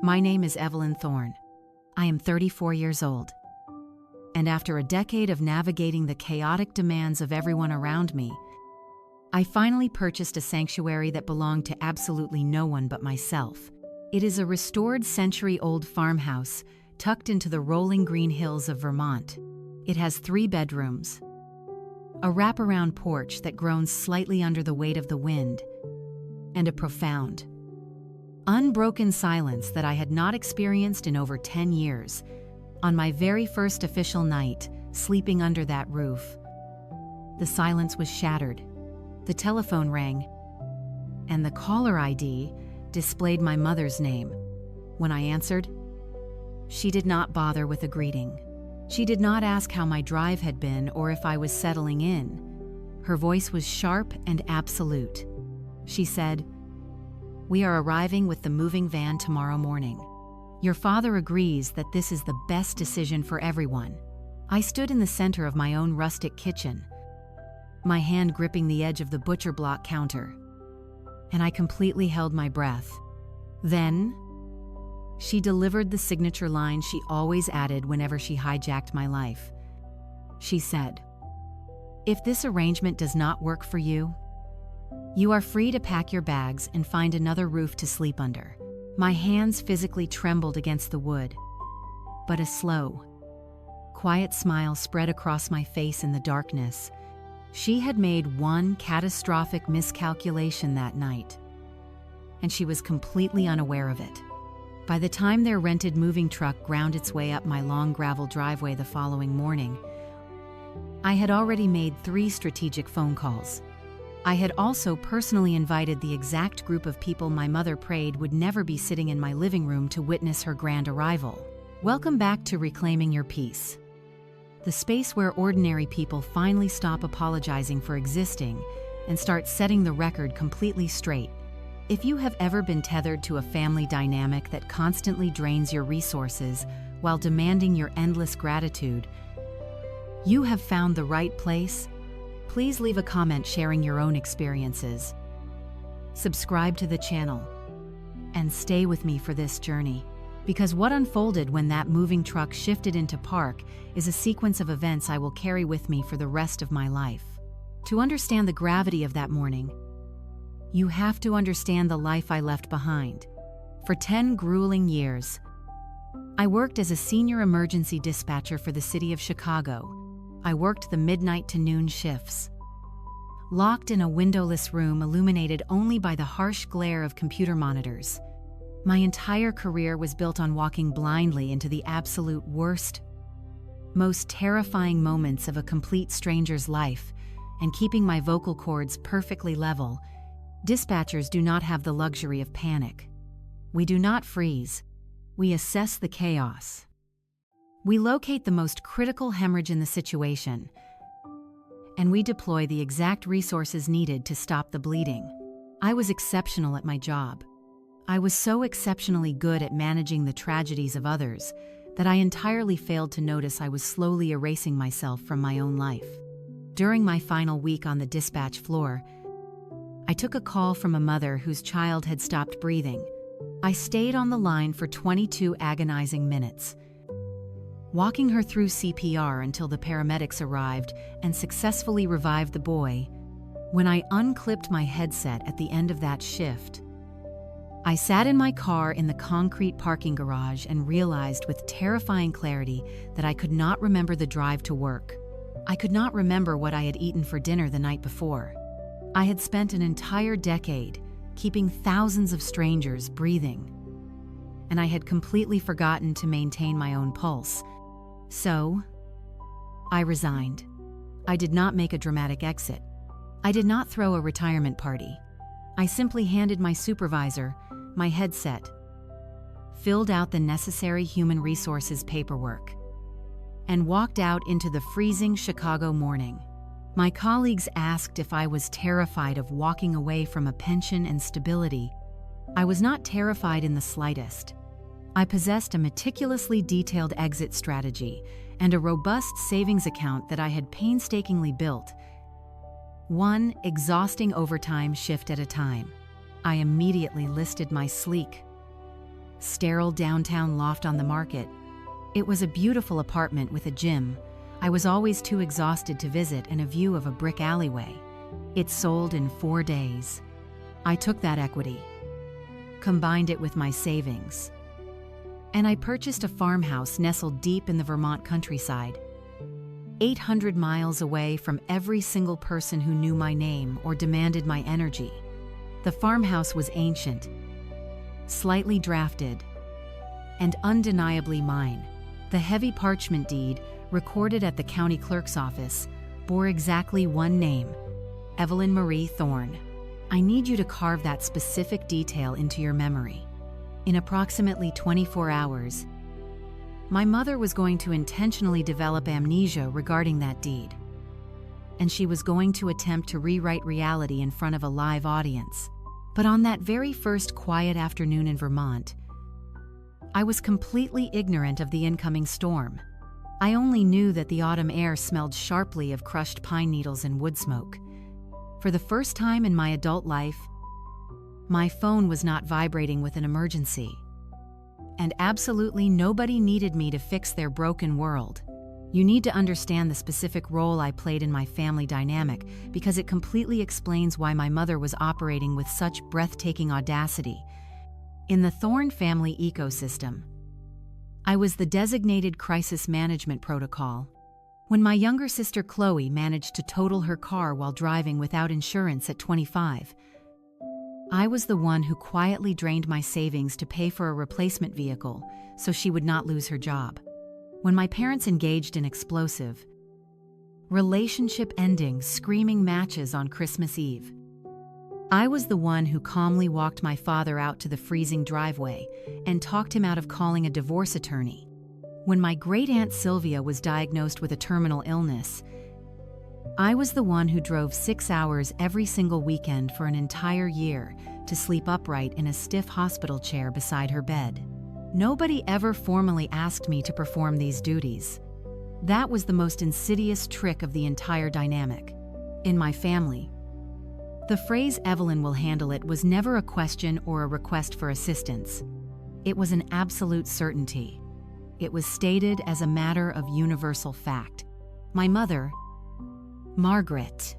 My name is Evelyn Thorne. I am 34 years old. And after a decade of navigating the chaotic demands of everyone around me, I finally purchased a sanctuary that belonged to absolutely no one but myself. It is a restored century-old farmhouse tucked into the rolling green hills of Vermont. It has 3 bedrooms, a wraparound porch that groans slightly under the weight of the wind, and a profound, unbroken silence that I had not experienced in over 10 years. On my very first official night, sleeping under that roof, the silence was shattered. The telephone rang, and the caller ID displayed my mother's name. When I answered, she did not bother with a greeting. She did not ask how my drive had been or if I was settling in. Her voice was sharp and absolute. She said, "We are arriving with the moving van tomorrow morning. Your father agrees that this is the best decision for everyone." I stood in the center of my own rustic kitchen, my hand gripping the edge of the butcher block counter, and I completely held my breath. Then, she delivered the signature line she always added whenever she hijacked my life. She said, "If this arrangement does not work for you, you are free to pack your bags and find another roof to sleep under." My hands physically trembled against the wood, but a slow, quiet smile spread across my face in the darkness. She had made one catastrophic miscalculation that night, and she was completely unaware of it. By the time their rented moving truck ground its way up my long gravel driveway the following morning, I had already made 3 strategic phone calls. I had also personally invited the exact group of people my mother prayed would never be sitting in my living room to witness her grand arrival. Welcome back to Reclaiming Your Peace, the space where ordinary people finally stop apologizing for existing and start setting the record completely straight. If you have ever been tethered to a family dynamic that constantly drains your resources while demanding your endless gratitude, you have found the right place. Please leave a comment sharing your own experiences. Subscribe to the channel and stay with me for this journey, because what unfolded when that moving truck shifted into park is a sequence of events I will carry with me for the rest of my life. To understand the gravity of that morning, you have to understand the life I left behind. For 10 grueling years, I worked as a senior emergency dispatcher for the city of Chicago. I worked the midnight to noon shifts, locked in a windowless room illuminated only by the harsh glare of computer monitors. My entire career was built on walking blindly into the absolute worst, most terrifying moments of a complete stranger's life and keeping my vocal cords perfectly level. Dispatchers do not have the luxury of panic. We do not freeze. We assess the chaos. We locate the most critical hemorrhage in the situation, and we deploy the exact resources needed to stop the bleeding. I was exceptional at my job. I was so exceptionally good at managing the tragedies of others that I entirely failed to notice I was slowly erasing myself from my own life. During my final week on the dispatch floor, I took a call from a mother whose child had stopped breathing. I stayed on the line for 22 agonizing minutes, walking her through CPR until the paramedics arrived and successfully revived the boy. When I unclipped my headset at the end of that shift, I sat in my car in the concrete parking garage and realized with terrifying clarity that I could not remember the drive to work. I could not remember what I had eaten for dinner the night before. I had spent an entire decade keeping thousands of strangers breathing, and I had completely forgotten to maintain my own pulse. So, I resigned. I did not make a dramatic exit. I did not throw a retirement party. I simply handed my supervisor my headset, filled out the necessary human resources paperwork, and walked out into the freezing Chicago morning. My colleagues asked if I was terrified of walking away from a pension and stability. I was not terrified in the slightest. I possessed a meticulously detailed exit strategy and a robust savings account that I had painstakingly built, one exhausting overtime shift at a time. I immediately listed my sleek, sterile downtown loft on the market. It was a beautiful apartment with a gym. I was always too exhausted to visit, and a view of a brick alleyway. It sold in 4 days. I took that equity, combined it with my savings, and I purchased a farmhouse nestled deep in the Vermont countryside, 800 miles away from every single person who knew my name or demanded my energy. The farmhouse was ancient, slightly drafted, and undeniably mine. The heavy parchment deed, recorded at the county clerk's office, bore exactly one name: Evelyn Marie Thorne. I need you to carve that specific detail into your memory. In approximately 24 hours, my mother was going to intentionally develop amnesia regarding that deed, and she was going to attempt to rewrite reality in front of a live audience. But on that very first quiet afternoon in Vermont, I was completely ignorant of the incoming storm. I only knew that the autumn air smelled sharply of crushed pine needles and wood smoke. For the first time in my adult life, my phone was not vibrating with an emergency. And absolutely nobody needed me to fix their broken world. You need to understand the specific role I played in my family dynamic, because it completely explains why my mother was operating with such breathtaking audacity. In the Thorne family ecosystem, I was the designated crisis management protocol. When my younger sister Chloe managed to total her car while driving without insurance at 25, I was the one who quietly drained my savings to pay for a replacement vehicle so she would not lose her job. When my parents engaged in explosive, relationship-ending, screaming matches on Christmas Eve, I was the one who calmly walked my father out to the freezing driveway and talked him out of calling a divorce attorney. When my great-aunt Sylvia was diagnosed with a terminal illness, I was the one who drove 6 hours every single weekend for an entire year to sleep upright in a stiff hospital chair beside her bed. Nobody ever formally asked me to perform these duties. That was the most insidious trick of the entire dynamic. In my family, the phrase "Evelyn will handle it" was never a question or a request for assistance. It was an absolute certainty. It was stated as a matter of universal fact. My mother, Margaret,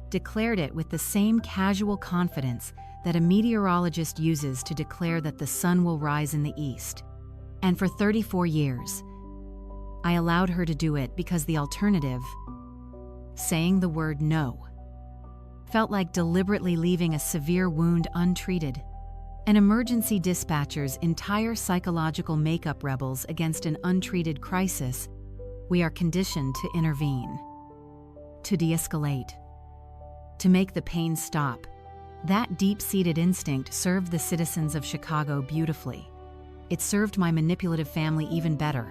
declared it with the same casual confidence that a meteorologist uses to declare that the sun will rise in the east. And for 34 years, I allowed her to do it because the alternative, saying the word no, felt like deliberately leaving a severe wound untreated. An emergency dispatcher's entire psychological makeup rebels against an untreated crisis. We are conditioned to intervene, to de-escalate, to make the pain stop. That deep-seated instinct served the citizens of Chicago beautifully. It served my manipulative family even better.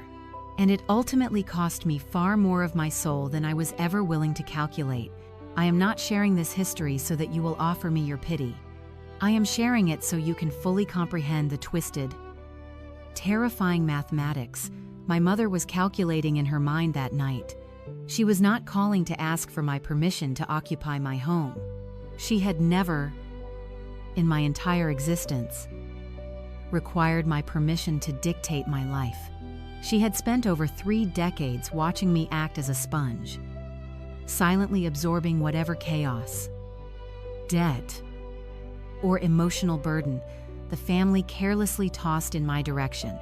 And it ultimately cost me far more of my soul than I was ever willing to calculate. I am not sharing this history so that you will offer me your pity. I am sharing it so you can fully comprehend the twisted, terrifying mathematics my mother was calculating in her mind that night. She was not calling to ask for my permission to occupy my home. She had never, in my entire existence, required my permission to dictate my life. She had spent over 3 decades watching me act as a sponge, silently absorbing whatever chaos, debt, or emotional burden the family carelessly tossed in my direction.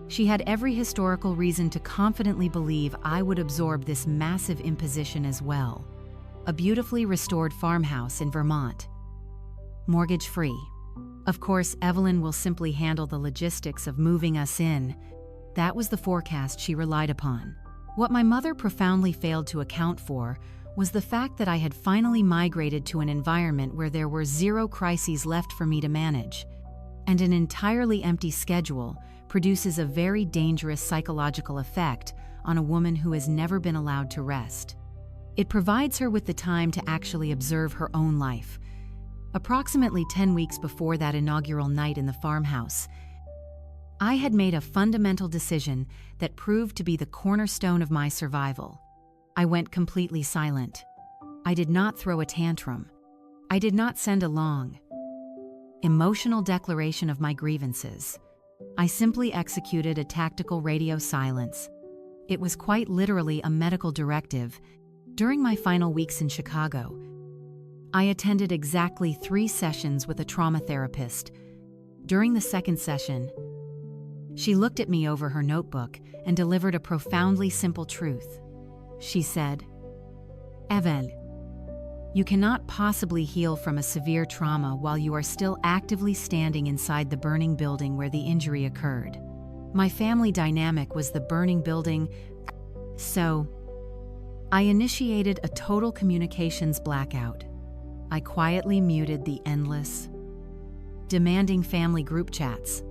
She had every historical reason to confidently believe I would absorb this massive imposition as well. A beautifully restored farmhouse in Vermont, mortgage-free. Of course, Evelyn will simply handle the logistics of moving us in. That was the forecast she relied upon. What my mother profoundly failed to account for was the fact that I had finally migrated to an environment where there were 0 crises left for me to manage. And an entirely empty schedule produces a very dangerous psychological effect on a woman who has never been allowed to rest. It provides her with the time to actually observe her own life. Approximately 10 weeks before that inaugural night in the farmhouse, I had made a fundamental decision that proved to be the cornerstone of my survival. I went completely silent. I did not throw a tantrum. I did not send a long, emotional declaration of my grievances. I simply executed a tactical radio silence. It was quite literally a medical directive. During my final weeks in Chicago, I attended exactly 3 sessions with a trauma therapist. During the second session, she looked at me over her notebook and delivered a profoundly simple truth. She said, "Evel, you cannot possibly heal from a severe trauma while you are still actively standing inside the burning building where the injury occurred." My family dynamic was the burning building, so I initiated a total communications blackout. I quietly muted the endless, demanding family group chats.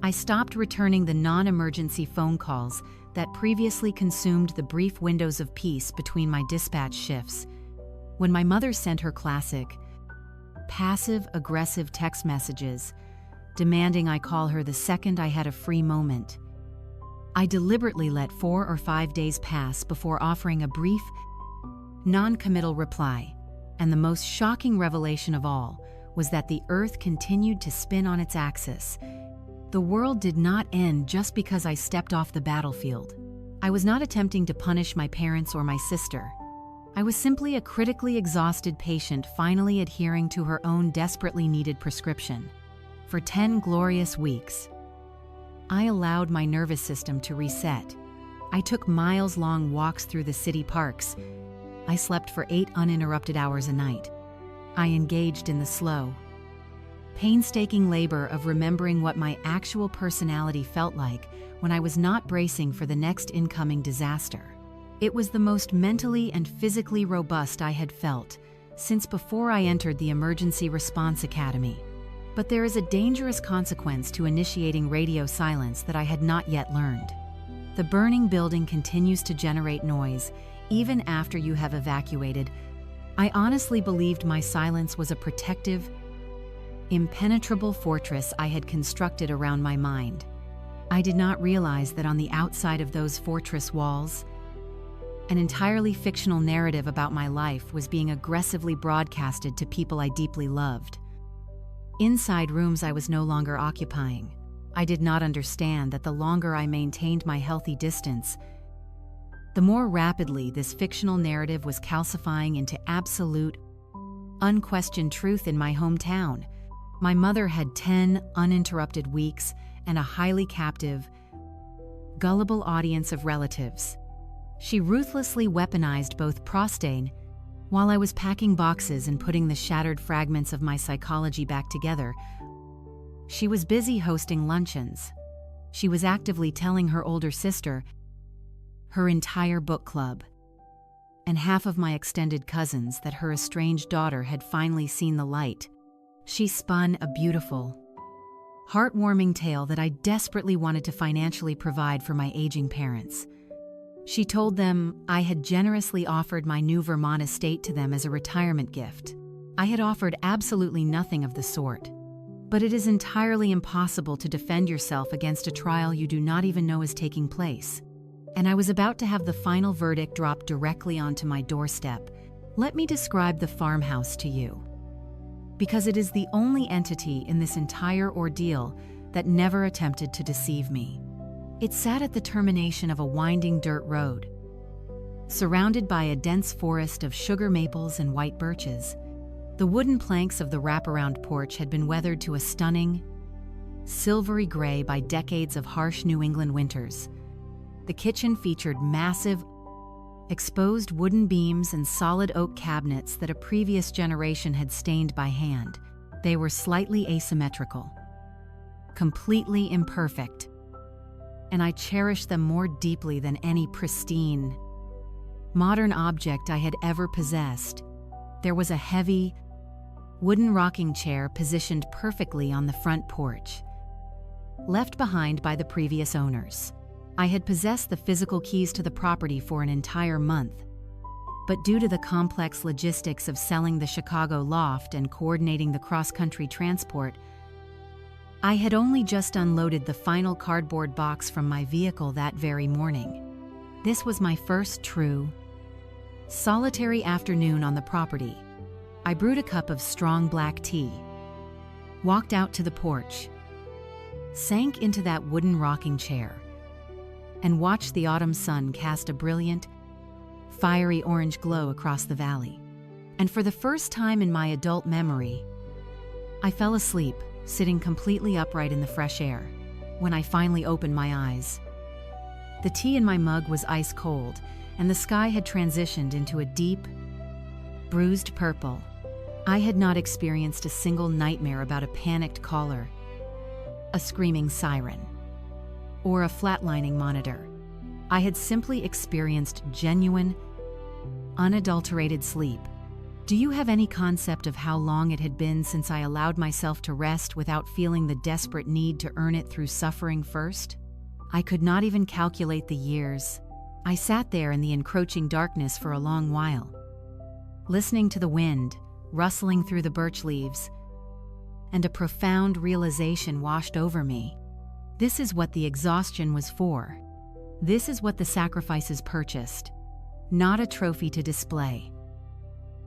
I stopped returning the non-emergency phone calls that previously consumed the brief windows of peace between my dispatch shifts. When my mother sent her classic, passive-aggressive text messages, demanding I call her the second I had a free moment, I deliberately let 4 or 5 days pass before offering a brief, non-committal reply. And the most shocking revelation of all was that the Earth continued to spin on its axis. The world did not end just because I stepped off the battlefield. I was not attempting to punish my parents or my sister. I was simply a critically exhausted patient finally adhering to her own desperately needed prescription. For 10 glorious weeks, I allowed my nervous system to reset. I took miles-long walks through the city parks. I slept for 8 uninterrupted hours a night. I engaged in the slow, painstaking labor of remembering what my actual personality felt like when I was not bracing for the next incoming disaster. It was the most mentally and physically robust I had felt since before I entered the Emergency Response Academy. But there is a dangerous consequence to initiating radio silence that I had not yet learned. The burning building continues to generate noise even after you have evacuated. I honestly believed my silence was a protective, impenetrable fortress I had constructed around my mind. I did not realize that on the outside of those fortress walls, an entirely fictional narrative about my life was being aggressively broadcasted to people I deeply loved. Inside rooms I was no longer occupying. I did not understand that the longer I maintained my healthy distance, the more rapidly this fictional narrative was calcifying into absolute, unquestioned truth in my hometown. My mother had 10 uninterrupted weeks and a highly captive, gullible audience of relatives. She ruthlessly weaponized both prostate. While I was packing boxes and putting the shattered fragments of my psychology back together, she was busy hosting luncheons. She was actively telling her older sister, her entire book club, and half of my extended cousins that her estranged daughter had finally seen the light. She spun a beautiful, heartwarming tale that I desperately wanted to financially provide for my aging parents. She told them I had generously offered my new Vermont estate to them as a retirement gift. I had offered absolutely nothing of the sort. But it is entirely impossible to defend yourself against a trial you do not even know is taking place. And I was about to have the final verdict drop directly onto my doorstep. Let me describe the farmhouse to you, because it is the only entity in this entire ordeal that never attempted to deceive me. It sat at the termination of a winding dirt road, surrounded by a dense forest of sugar maples and white birches. The wooden planks of the wraparound porch had been weathered to a stunning, silvery gray by decades of harsh New England winters. The kitchen featured massive, exposed wooden beams and solid oak cabinets that a previous generation had stained by hand. They were slightly asymmetrical, completely imperfect, and I cherished them more deeply than any pristine, modern object I had ever possessed. There was a heavy, wooden rocking chair positioned perfectly on the front porch, left behind by the previous owners. I had possessed the physical keys to the property for an entire month, but due to the complex logistics of selling the Chicago loft and coordinating the cross-country transport, I had only just unloaded the final cardboard box from my vehicle that very morning. This was my first true, solitary afternoon on the property. I brewed a cup of strong black tea, walked out to the porch, sank into that wooden rocking chair, and watched the autumn sun cast a brilliant, fiery orange glow across the valley. And for the first time in my adult memory, I fell asleep, sitting completely upright in the fresh air. When I finally opened my eyes, the tea in my mug was ice cold, and the sky had transitioned into a deep, bruised purple. I had not experienced a single nightmare about a panicked caller, a screaming siren, or a flatlining monitor. I had simply experienced genuine, unadulterated sleep. Do you have any concept of how long it had been since I allowed myself to rest without feeling the desperate need to earn it through suffering first? I could not even calculate the years. I sat there in the encroaching darkness for a long while, listening to the wind rustling through the birch leaves, and a profound realization washed over me. This is what the exhaustion was for. This is what the sacrifices purchased. Not a trophy to display,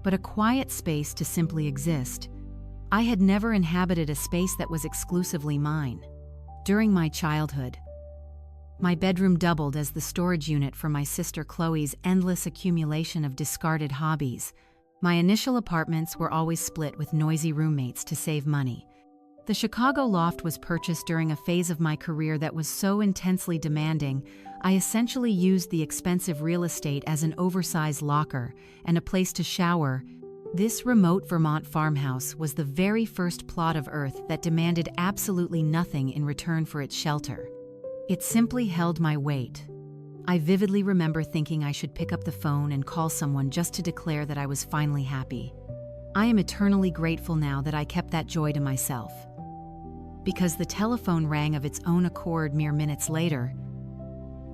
but a quiet space to simply exist. I had never inhabited a space that was exclusively mine. During my childhood, my bedroom doubled as the storage unit for my sister Chloe's endless accumulation of discarded hobbies. My initial apartments were always split with noisy roommates to save money. The Chicago loft was purchased during a phase of my career that was so intensely demanding, I essentially used the expensive real estate as an oversized locker and a place to shower. This remote Vermont farmhouse was the very first plot of earth that demanded absolutely nothing in return for its shelter. It simply held my weight. I vividly remember thinking I should pick up the phone and call someone just to declare that I was finally happy. I am eternally grateful now that I kept that joy to myself, because the telephone rang of its own accord mere minutes later,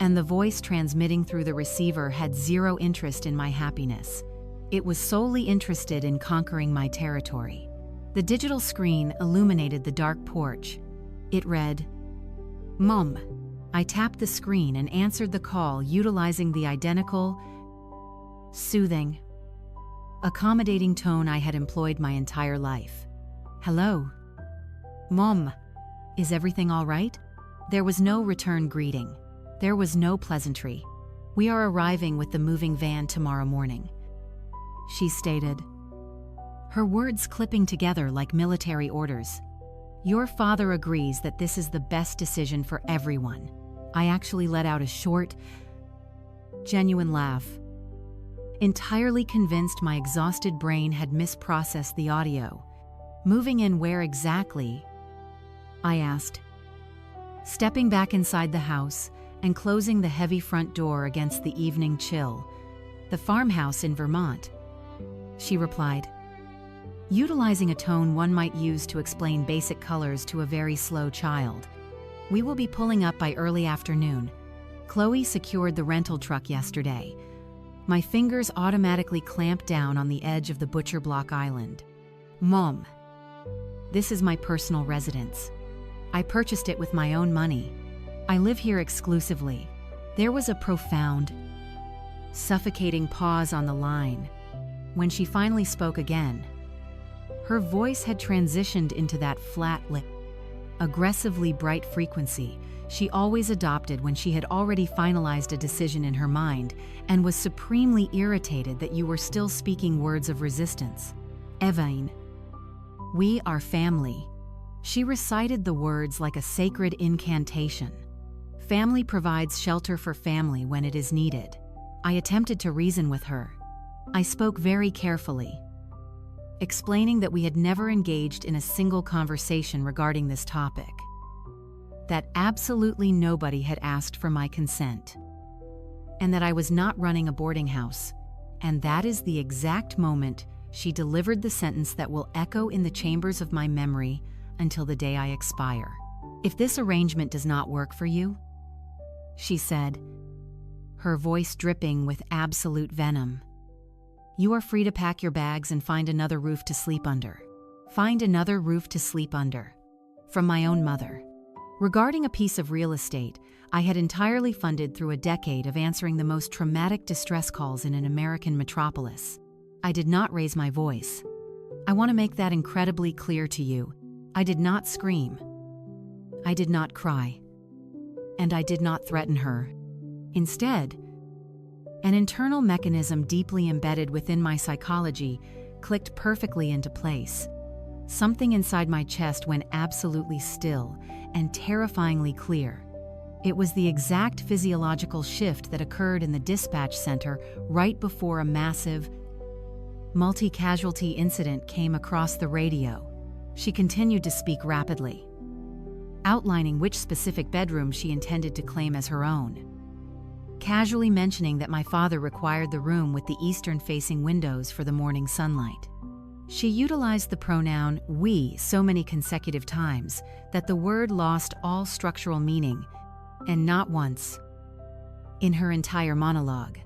and the voice transmitting through the receiver had zero interest in my happiness. It was solely interested in conquering my territory. The digital screen illuminated the dark porch. It read, "Mom." I tapped the screen and answered the call, utilizing the identical, soothing, accommodating tone I had employed my entire life. "Hello? Mom, is everything all right?" There was no return greeting. There was no pleasantry. "We are arriving with the moving van tomorrow morning," she stated, her words clipping together like military orders. "Your father agrees that this is the best decision for everyone." I actually let out a short, genuine laugh, entirely convinced my exhausted brain had misprocessed the audio. "Moving in where exactly?" I asked, stepping back inside the house and closing the heavy front door against the evening chill. "The farmhouse in Vermont," she replied, utilizing a tone one might use to explain basic colors to a very slow child. "We will be pulling up by early afternoon. Chloe secured the rental truck yesterday." My fingers automatically clamped down on the edge of the butcher block island. "Mom, this is my personal residence. I purchased it with my own money. I live here exclusively." There was a profound, suffocating pause on the line. When she finally spoke again, her voice had transitioned into that flat, aggressively bright frequency she always adopted when she had already finalized a decision in her mind and was supremely irritated that you were still speaking words of resistance. "Evain, we are family." She recited the words like a sacred incantation. Family provides shelter for family when it is needed. I attempted to reason with her. I spoke very carefully, explaining that we had never engaged in a single conversation regarding this topic, that absolutely nobody had asked for my consent, and that I was not running a boarding house. And that is the exact moment she delivered the sentence that will echo in the chambers of my memory until the day I expire. "If this arrangement does not work for you," she said, her voice dripping with absolute venom, "you are free to pack your bags and find another roof to sleep under." Find another roof to sleep under. From my own mother. Regarding a piece of real estate I had entirely funded through a decade of answering the most traumatic distress calls in an American metropolis, I did not raise my voice. I want to make that incredibly clear to you. I did not scream. I did not cry. And I did not threaten her. Instead, an internal mechanism deeply embedded within my psychology clicked perfectly into place. Something inside my chest went absolutely still and terrifyingly clear. It was the exact physiological shift that occurred in the dispatch center right before a massive, multi-casualty incident came across the radio. She continued to speak rapidly, outlining which specific bedroom she intended to claim as her own, casually mentioning that my father required the room with the eastern-facing windows for the morning sunlight. She utilized the pronoun we so many consecutive times that the word lost all structural meaning, and not once in her entire monologue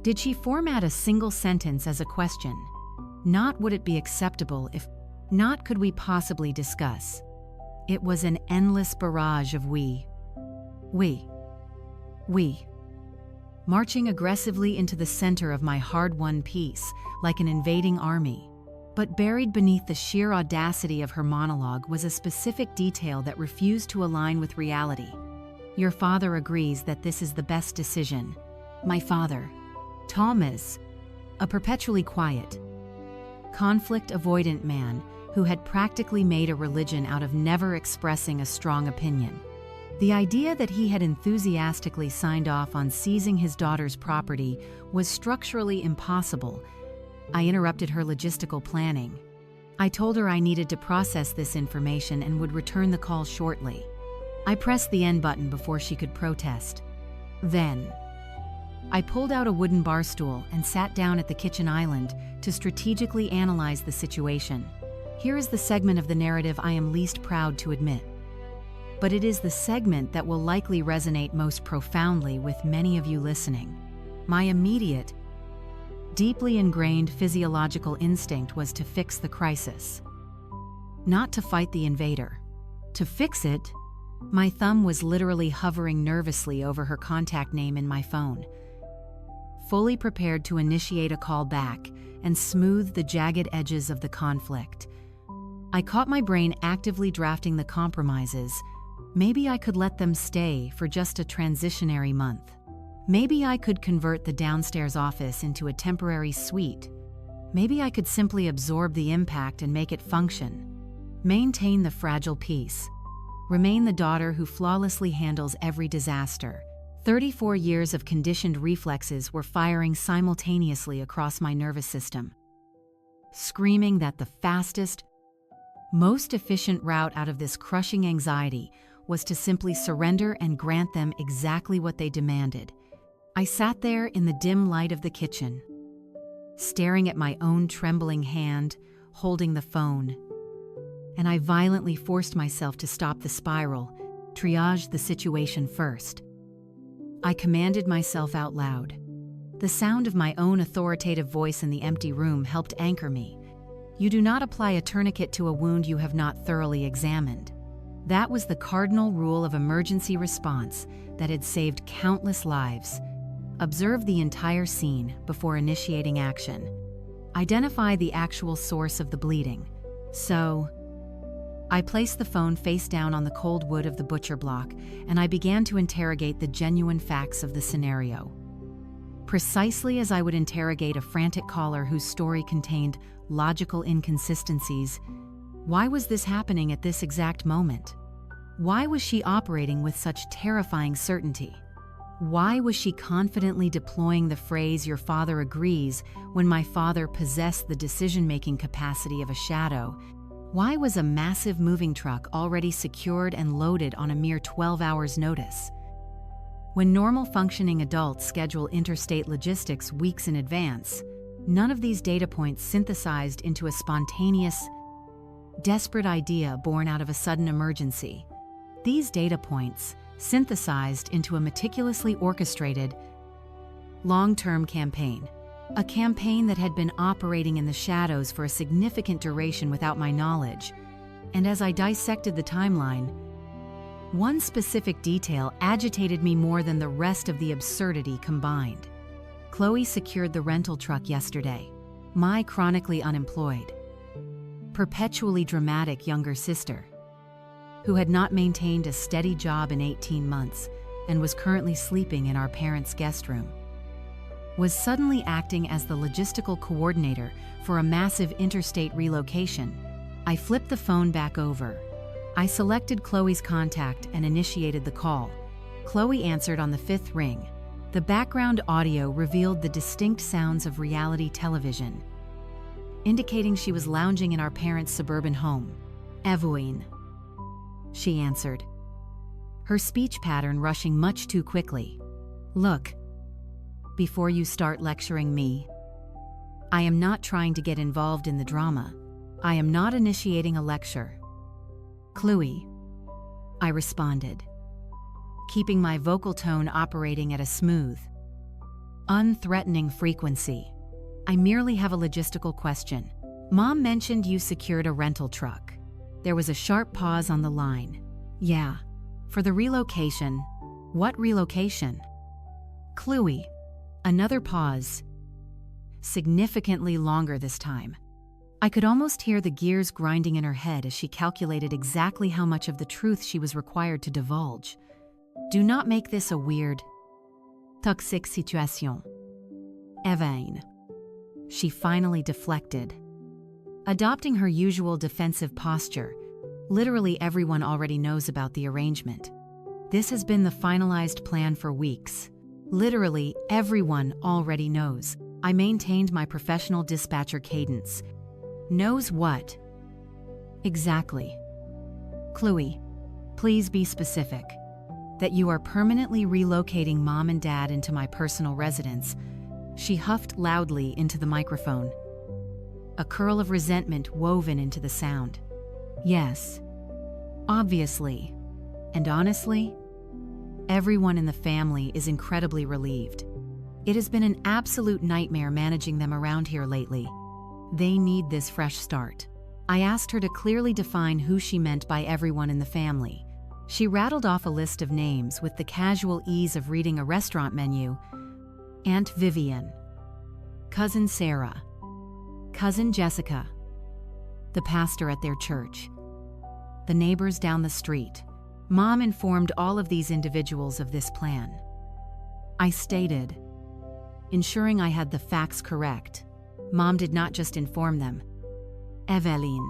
did she format a single sentence as a question. Not would it be acceptable if, not could we possibly discuss. It was an endless barrage of we, marching aggressively into the center of my hard-won peace like an invading army. But buried beneath the sheer audacity of her monologue was a specific detail that refused to align with reality. Your father agrees that this is the best decision. My father, Thomas, a perpetually quiet, conflict-avoidant man who had practically made a religion out of never expressing a strong opinion. The idea that he had enthusiastically signed off on seizing his daughter's property was structurally impossible. I interrupted her logistical planning. I told her I needed to process this information and would return the call shortly. I pressed the end button before she could protest. Then, I pulled out a wooden bar stool and sat down at the kitchen island to strategically analyze the situation. Here is the segment of the narrative I am least proud to admit. But it is the segment that will likely resonate most profoundly with many of you listening. My immediate, deeply ingrained physiological instinct was to fix the crisis, not to fight the invader. To fix it, my thumb was literally hovering nervously over her contact name in my phone, fully prepared to initiate a call back and smooth the jagged edges of the conflict. I caught my brain actively drafting the compromises. Maybe I could let them stay for just a transitionary month. Maybe I could convert the downstairs office into a temporary suite. Maybe I could simply absorb the impact and make it function. Maintain the fragile peace. Remain the daughter who flawlessly handles every disaster. 34 years of conditioned reflexes were firing simultaneously across my nervous system, screaming that the fastest, most efficient route out of this crushing anxiety was to simply surrender and grant them exactly what they demanded. I sat there in the dim light of the kitchen, staring at my own trembling hand, holding the phone, and I violently forced myself to stop the spiral, triage the situation first. I commanded myself out loud. The sound of my own authoritative voice in the empty room helped anchor me. You do not apply a tourniquet to a wound you have not thoroughly examined. That was the cardinal rule of emergency response that had saved countless lives. Observe the entire scene before initiating action. Identify the actual source of the bleeding. So, I placed the phone face down on the cold wood of the butcher block, and I began to interrogate the genuine facts of the scenario. Precisely as I would interrogate a frantic caller whose story contained logical inconsistencies. Why was this happening at this exact moment? Why was she operating with such terrifying certainty? Why was she confidently deploying the phrase "your father agrees" when my father possessed the decision-making capacity of a shadow? Why was a massive moving truck already secured and loaded on a mere 12 hours' notice? When normal functioning adults schedule interstate logistics weeks in advance, none of these data points synthesized into a spontaneous, desperate idea born out of a sudden emergency. These data points synthesized into a meticulously orchestrated, long-term campaign. A campaign that had been operating in the shadows for a significant duration without my knowledge. And as I dissected the timeline, one specific detail agitated me more than the rest of the absurdity combined. Chloe secured the rental truck yesterday. My chronically unemployed, perpetually dramatic younger sister who had not maintained a steady job in 18 months and was currently sleeping in our parents' guest room, was suddenly acting as the logistical coordinator for a massive interstate relocation. I flipped the phone back over. I selected Chloe's contact and initiated the call. Chloe answered on the 5th ring. The background audio revealed the distinct sounds of reality television, indicating she was lounging in our parents' suburban home. Evelyn, she answered, her speech pattern rushing much too quickly. Look, before you start lecturing me, I am not trying to get involved in the drama. I am not initiating a lecture. Chloe, I responded, keeping my vocal tone operating at a smooth, unthreatening frequency. I merely have a logistical question. Mom mentioned you secured a rental truck. There was a sharp pause on the line. Yeah, for the relocation. What relocation? Chloe, another pause. Significantly longer this time. I could almost hear the gears grinding in her head as she calculated exactly how much of the truth she was required to divulge. Do not make this a weird, toxic situation. Evain. She finally deflected, adopting her usual defensive posture. Literally everyone already knows about the arrangement. This has been the finalized plan for weeks. Literally everyone already knows. I maintained my professional dispatcher cadence. Knows what? Exactly. Chloe, please be specific. That you are permanently relocating Mom and Dad into my personal residence. She huffed loudly into the microphone, a curl of resentment woven into the sound. Yes, obviously, and honestly, everyone in the family is incredibly relieved. It has been an absolute nightmare managing them around here lately. They need this fresh start. I asked her to clearly define who she meant by everyone in the family. She rattled off a list of names with the casual ease of reading a restaurant menu. Aunt Vivian, Cousin Sarah, Cousin Jessica, the pastor at their church, the neighbors down the street. Mom informed all of these individuals of this plan. I stated, ensuring I had the facts correct. Mom did not just inform them. Evelyn.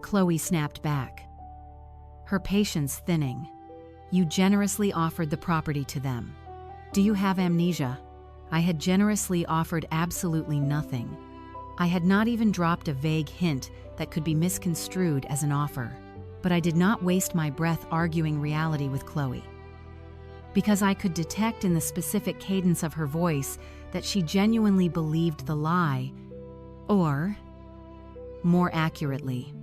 Chloe snapped back, her patience thinning. You generously offered the property to them. Do you have amnesia? I had generously offered absolutely nothing. I had not even dropped a vague hint that could be misconstrued as an offer. But I did not waste my breath arguing reality with Chloe, because I could detect in the specific cadence of her voice that she genuinely believed the lie, or, more accurately,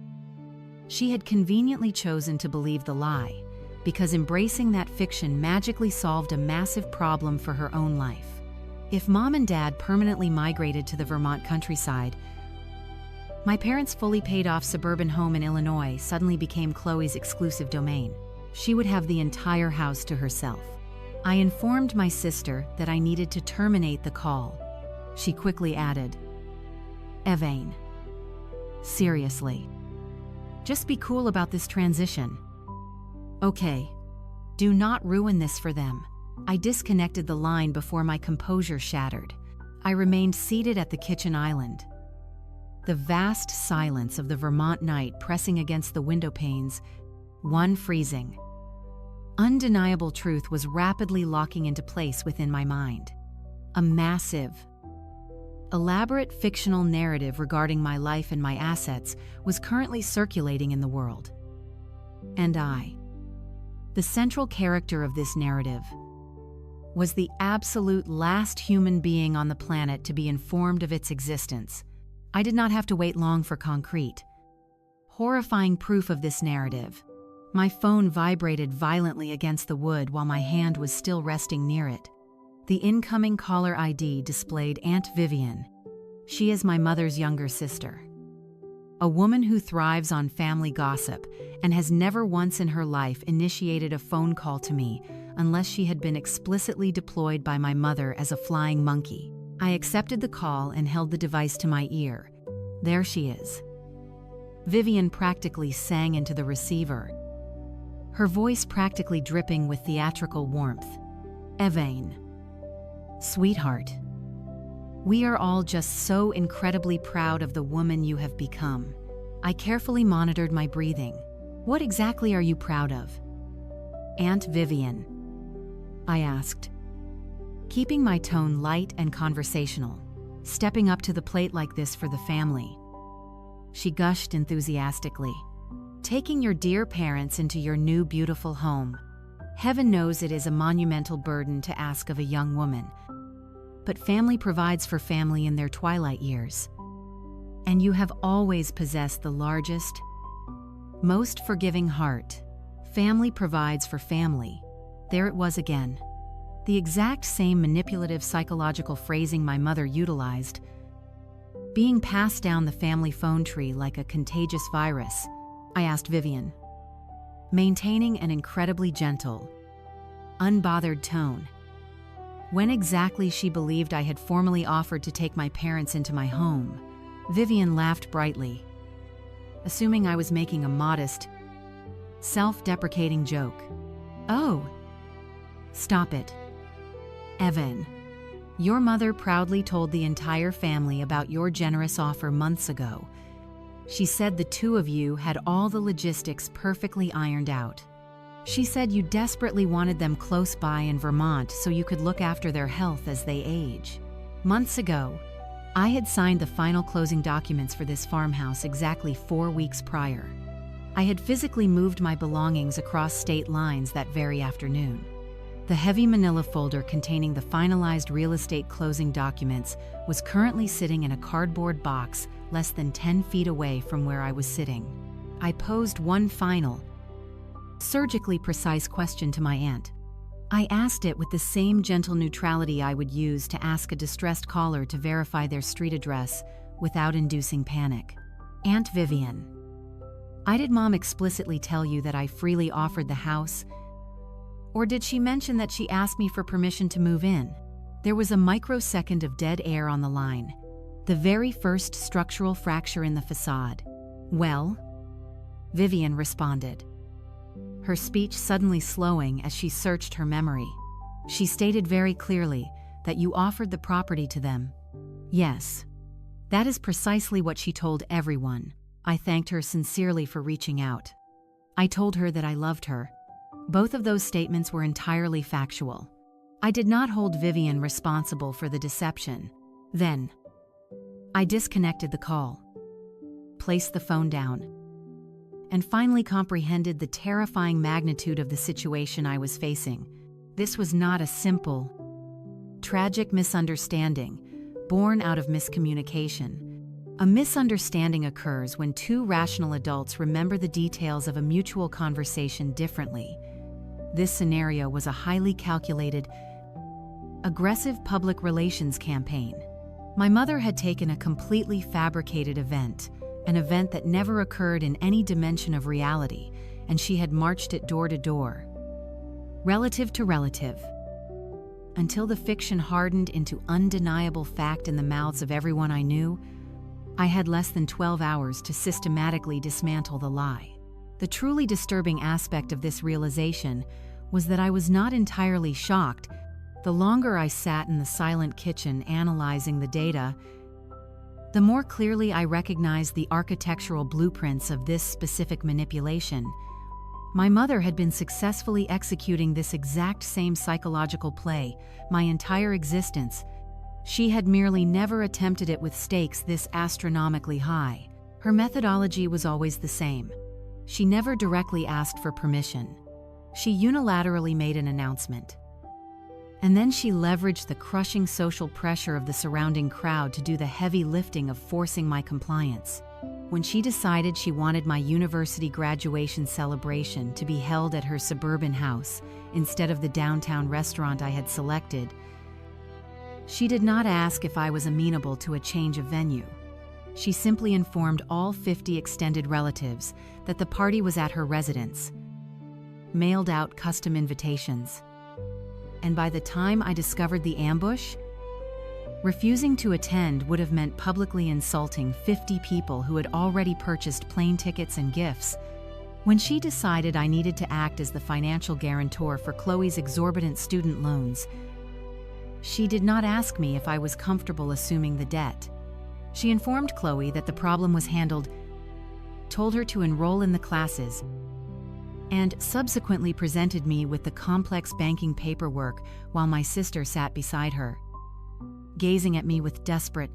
she had conveniently chosen to believe the lie, because embracing that fiction magically solved a massive problem for her own life. If Mom and Dad permanently migrated to the Vermont countryside, my parents' fully paid-off suburban home in Illinois suddenly became Chloe's exclusive domain. She would have the entire house to herself. I informed my sister that I needed to terminate the call. She quickly added, Evain, seriously, just be cool about this transition. Okay, do not ruin this for them. I disconnected the line before my composure shattered. I remained seated at the kitchen island, the vast silence of the Vermont night pressing against the window panes, one freezing. Undeniable truth was rapidly locking into place within my mind. A massive, elaborate fictional narrative regarding my life and my assets was currently circulating in the world. And I, the central character of this narrative, was the absolute last human being on the planet to be informed of its existence. I did not have to wait long for concrete, horrifying proof of this narrative. My phone vibrated violently against the wood while my hand was still resting near it. The incoming caller ID displayed Aunt Vivian. She is my mother's younger sister. A woman who thrives on family gossip and has never once in her life initiated a phone call to me unless she had been explicitly deployed by my mother as a flying monkey. I accepted the call and held the device to my ear. There she is. Vivian practically sang into the receiver. her voice practically dripping with theatrical warmth. "Evain, sweetheart, we are all just so incredibly proud of the woman you have become." I carefully monitored my breathing. "What exactly are you proud of, Aunt Vivian?" I asked, keeping my tone light and conversational. "Stepping up to the plate like this for the family," she gushed enthusiastically. "Taking your dear parents into your new beautiful home. Heaven knows it is a monumental burden to ask of a young woman, but family provides for family in their twilight years. And you have always possessed the largest, most forgiving heart. Family provides for family." There it was again. The exact same manipulative psychological phrasing my mother utilized, being passed down the family phone tree like a contagious virus. I asked Vivian, maintaining an incredibly gentle, unbothered tone, when exactly she believed I had formally offered to take my parents into my home. Vivian laughed brightly, assuming I was making a modest, self-deprecating joke. "Oh, stop it, Evan. Your mother proudly told the entire family about your generous offer months ago. She said the two of you had all the logistics perfectly ironed out. She said you desperately wanted them close by in Vermont so you could look after their health as they age. Months ago, I had signed the final closing documents for this farmhouse exactly 4 weeks prior. I had physically moved my belongings across state lines that very afternoon. The heavy manila folder containing the finalized real estate closing documents was currently sitting in a cardboard box less than 10 feet away from where I was sitting. I posed one final, surgically precise question to my aunt. I asked it with the same gentle neutrality I would use to ask a distressed caller to verify their street address without inducing panic. "Aunt Vivian, did Mom explicitly tell you that I freely offered the house? Or did she mention that she asked me for permission to move in?" There was a microsecond of dead air on the line, the very first structural fracture in the facade. "Well," Vivian responded, her speech suddenly slowing as she searched her memory. "She stated very clearly that you offered the property to them." "Yes, that is precisely what she told everyone." I thanked her sincerely for reaching out. I told her that I loved her. Both of those statements were entirely factual. I did not hold Vivian responsible for the deception. Then, I disconnected the call, placed the phone down, and finally comprehended the terrifying magnitude of the situation I was facing. This was not a simple, tragic misunderstanding born out of miscommunication. A misunderstanding occurs when two rational adults remember the details of a mutual conversation differently. This scenario was a highly calculated, aggressive public relations campaign. My mother had taken a completely fabricated event, an event that never occurred in any dimension of reality, and she had marched it door to door, relative to relative, until the fiction hardened into undeniable fact in the mouths of everyone I knew. I had less than 12 hours to systematically dismantle the lie. The truly disturbing aspect of this realization was that I was not entirely shocked. The longer I sat in the silent kitchen analyzing the data, the more clearly I recognized the architectural blueprints of this specific manipulation. My mother had been successfully executing this exact same psychological play my entire existence. She had merely never attempted it with stakes this astronomically high. Her methodology was always the same. She never directly asked for permission. She unilaterally made an announcement. And then she leveraged the crushing social pressure of the surrounding crowd to do the heavy lifting of forcing my compliance. When she decided she wanted my university graduation celebration to be held at her suburban house instead of the downtown restaurant I had selected, she did not ask if I was amenable to a change of venue. She simply informed all 50 extended relatives that the party was at her residence, mailed out custom invitations. And by the time I discovered the ambush, refusing to attend would have meant publicly insulting 50 people who had already purchased plane tickets and gifts. When she decided I needed to act as the financial guarantor for Chloe's exorbitant student loans, she did not ask me if I was comfortable assuming the debt. She informed Chloe that the problem was handled, told her to enroll in the classes, and subsequently presented me with the complex banking paperwork while my sister sat beside her, gazing at me with desperate,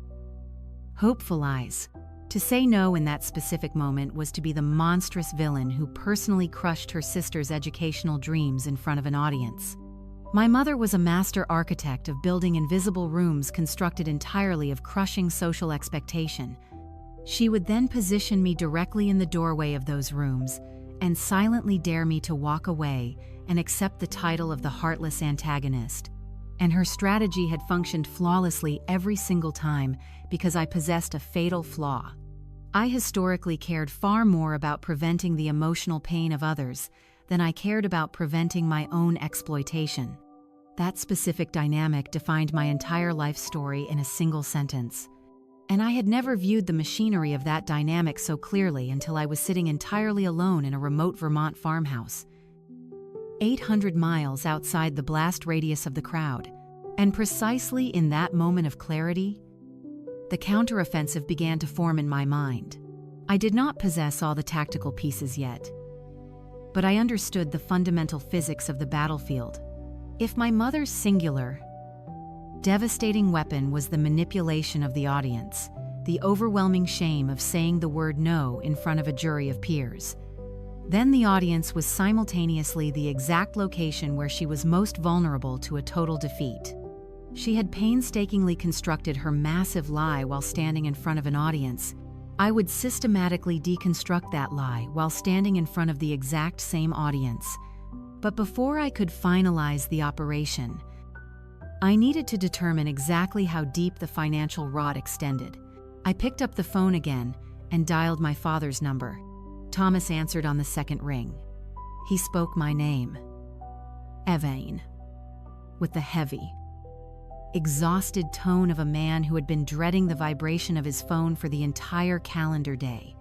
hopeful eyes. To say no in that specific moment was to be the monstrous villain who personally crushed her sister's educational dreams in front of an audience. My mother was a master architect of building invisible rooms constructed entirely of crushing social expectation. She would then position me directly in the doorway of those rooms and silently dare me to walk away and accept the title of the heartless antagonist. And her strategy had functioned flawlessly every single time because I possessed a fatal flaw. I historically cared far more about preventing the emotional pain of others than I cared about preventing my own exploitation. That specific dynamic defined my entire life story in a single sentence. And I had never viewed the machinery of that dynamic so clearly until I was sitting entirely alone in a remote Vermont farmhouse, 800 miles outside the blast radius of the crowd. And precisely in that moment of clarity, the counteroffensive began to form in my mind. I did not possess all the tactical pieces yet, but I understood the fundamental physics of the battlefield. If my mother's singular, devastating weapon was the manipulation of the audience, the overwhelming shame of saying the word no in front of a jury of peers, then the audience was simultaneously the exact location where she was most vulnerable to a total defeat. She had painstakingly constructed her massive lie while standing in front of an audience. I would systematically deconstruct that lie while standing in front of the exact same audience. But before I could finalize the operation, I needed to determine exactly how deep the financial rot extended. I picked up the phone again and dialed my father's number. Thomas answered on the second ring. He spoke my name, Evain, with the heavy, exhausted tone of a man who had been dreading the vibration of his phone for the entire calendar day.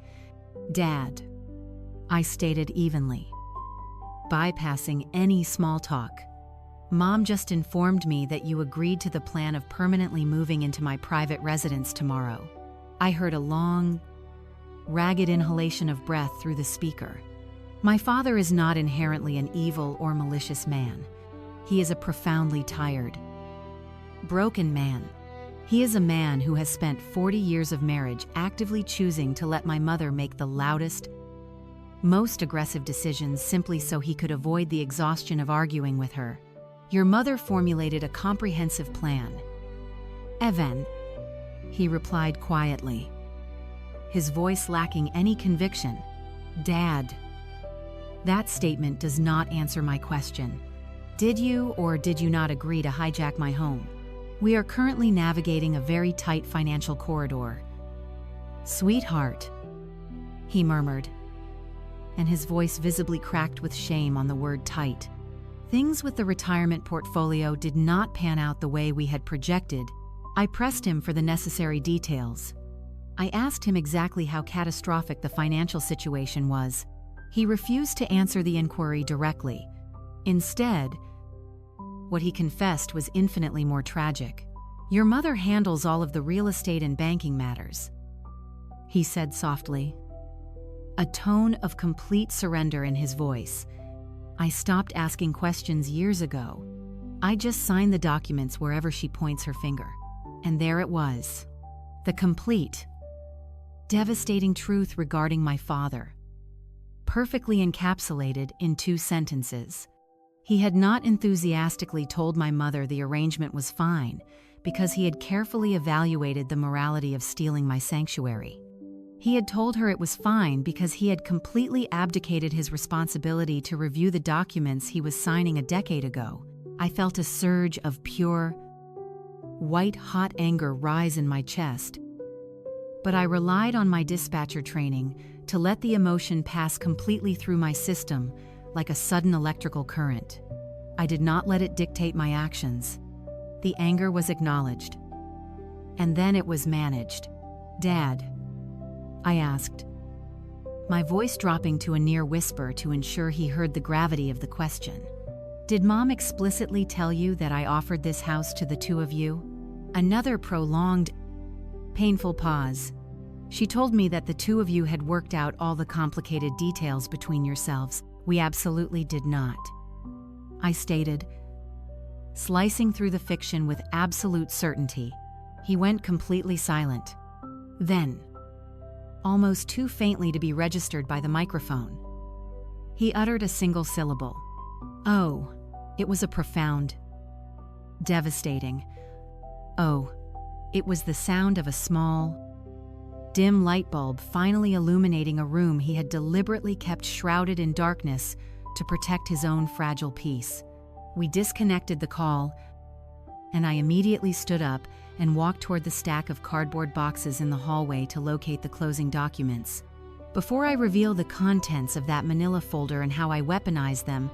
"Dad," I stated evenly, bypassing any small talk. "Mom just informed me that you agreed to the plan of permanently moving into my private residence tomorrow." I heard a long, ragged inhalation of breath through the speaker. My father is not inherently an evil or malicious man. He is a profoundly tired, broken man. He is a man who has spent 40 years of marriage actively choosing to let my mother make the loudest, most aggressive decisions simply so he could avoid the exhaustion of arguing with her. "Your mother formulated a comprehensive plan, Evan," he replied quietly, his voice lacking any conviction. "Dad, that statement does not answer my question. Did you or did you not agree to hijack my home? We are currently navigating a very tight financial corridor." "Sweetheart," he murmured, and his voice visibly cracked with shame on the word tight. Things with the retirement portfolio did not pan out the way we had projected. I pressed him for the necessary details. I asked him exactly how catastrophic the financial situation was. He refused to answer the inquiry directly. Instead, what he confessed was infinitely more tragic. "Your mother handles all of the real estate and banking matters," he said softly, a tone of complete surrender in his voice. "I stopped asking questions years ago. I just signed the documents wherever she points her finger." And there it was. The complete, devastating truth regarding my father, perfectly encapsulated in 2 sentences. He had not enthusiastically told my mother the arrangement was fine because he had carefully evaluated the morality of stealing my sanctuary. He had told her it was fine because he had completely abdicated his responsibility to review the documents he was signing a decade ago. I felt a surge of pure, white-hot anger rise in my chest, but I relied on my dispatcher training to let the emotion pass completely through my system like a sudden electrical current. I did not let it dictate my actions. The anger was acknowledged, and then it was managed. "Dad," I asked, my voice dropping to a near whisper to ensure he heard the gravity of the question. "Did Mom explicitly tell you that I offered this house to the two of you?" Another prolonged, painful pause. "She told me that the two of you had worked out all the complicated details between yourselves. We absolutely did not," I stated, slicing through the fiction with absolute certainty. He went completely silent. Then, almost too faintly to be registered by the microphone, he uttered a single syllable. "Oh." It was a profound, devastating "oh." It was the sound of a small, dim light bulb finally illuminating a room he had deliberately kept shrouded in darkness to protect his own fragile peace. We disconnected the call, and I immediately stood up and walked toward the stack of cardboard boxes in the hallway to locate the closing documents. Before I reveal the contents of that manila folder and how I weaponized them,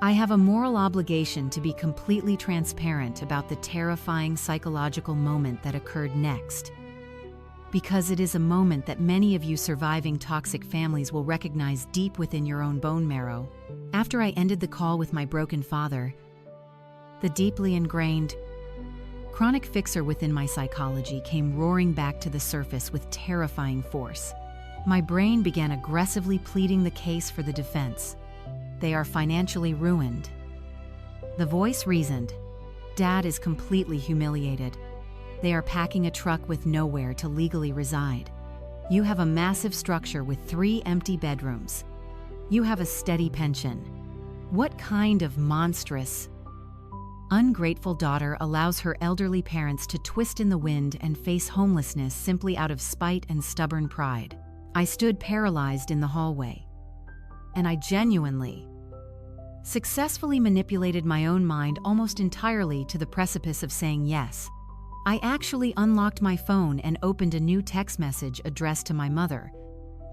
I have a moral obligation to be completely transparent about the terrifying psychological moment that occurred next. Because it is a moment that many of you surviving toxic families will recognize deep within your own bone marrow. After I ended the call with my broken father, the deeply ingrained, chronic fixer within my psychology came roaring back to the surface with terrifying force. My brain began aggressively pleading the case for the defense. They are financially ruined. The voice reasoned. Dad is completely humiliated. They are packing a truck with nowhere to legally reside. You have a massive structure with 3 empty bedrooms. You have a steady pension. What kind of monstrous, ungrateful daughter allows her elderly parents to twist in the wind and face homelessness simply out of spite and stubborn pride? I stood paralyzed in the hallway, and I genuinely, successfully manipulated my own mind almost entirely to the precipice of saying yes. I actually unlocked my phone and opened a new text message addressed to my mother.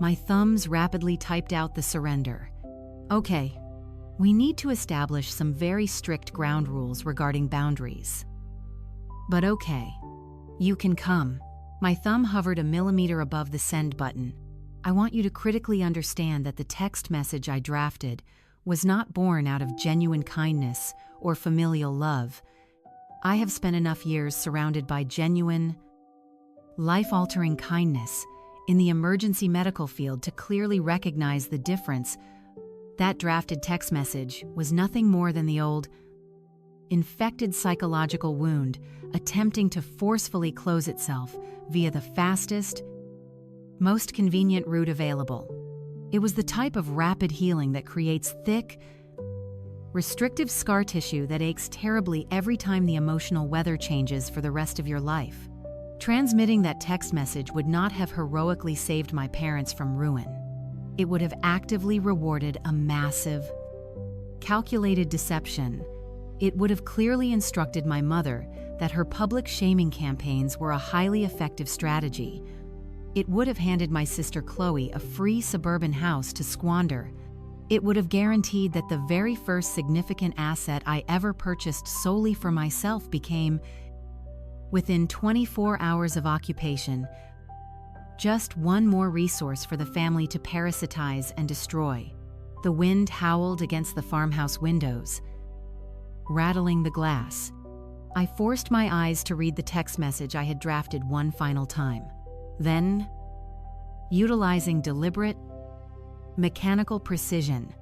My thumbs rapidly typed out the surrender. "Okay, we need to establish some very strict ground rules regarding boundaries. But okay, you can come." My thumb hovered a millimeter above the send button. I want you to critically understand that the text message I drafted was not born out of genuine kindness or familial love. I have spent enough years surrounded by genuine, life-altering kindness in the emergency medical field to clearly recognize the difference. That drafted text message was nothing more than the old, infected psychological wound attempting to forcefully close itself via the fastest, most convenient route available. It was the type of rapid healing that creates thick, restrictive scar tissue that aches terribly every time the emotional weather changes for the rest of your life. Transmitting that text message would not have heroically saved my parents from ruin. It would have actively rewarded a massive, calculated deception. It would have clearly instructed my mother that her public shaming campaigns were a highly effective strategy. It would have handed my sister Chloe a free suburban house to squander. It would have guaranteed that the very first significant asset I ever purchased solely for myself became, within 24 hours of occupation, just one more resource for the family to parasitize and destroy. The wind howled against the farmhouse windows, rattling the glass. I forced my eyes to read the text message I had drafted one final time. Then, utilizing deliberate, mechanical precision,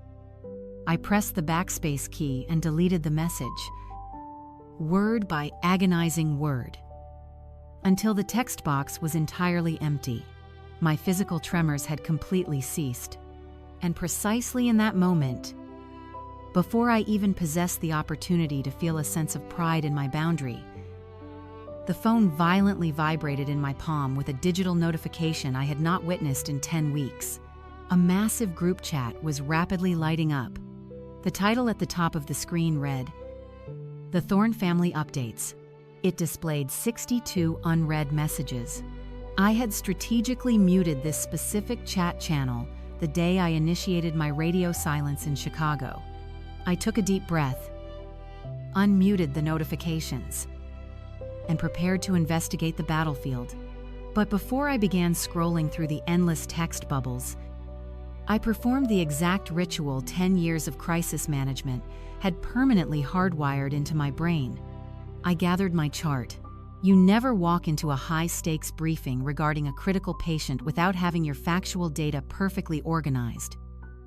I pressed the backspace key and deleted the message, word by agonizing word, until the text box was entirely empty. My physical tremors had completely ceased. And precisely in that moment, before I even possessed the opportunity to feel a sense of pride in my boundary, the phone violently vibrated in my palm with a digital notification I had not witnessed in 10 weeks. A massive group chat was rapidly lighting up. The title at the top of the screen read, "The Thorne Family Updates." It displayed 62 unread messages. I had strategically muted this specific chat channel the day I initiated my radio silence in Chicago. I took a deep breath, unmuted the notifications, and prepared to investigate the battlefield. But before I began scrolling through the endless text bubbles, I performed the exact ritual 10 years of crisis management had permanently hardwired into my brain. I gathered my chart. You never walk into a high-stakes briefing regarding a critical patient without having your factual data perfectly organized.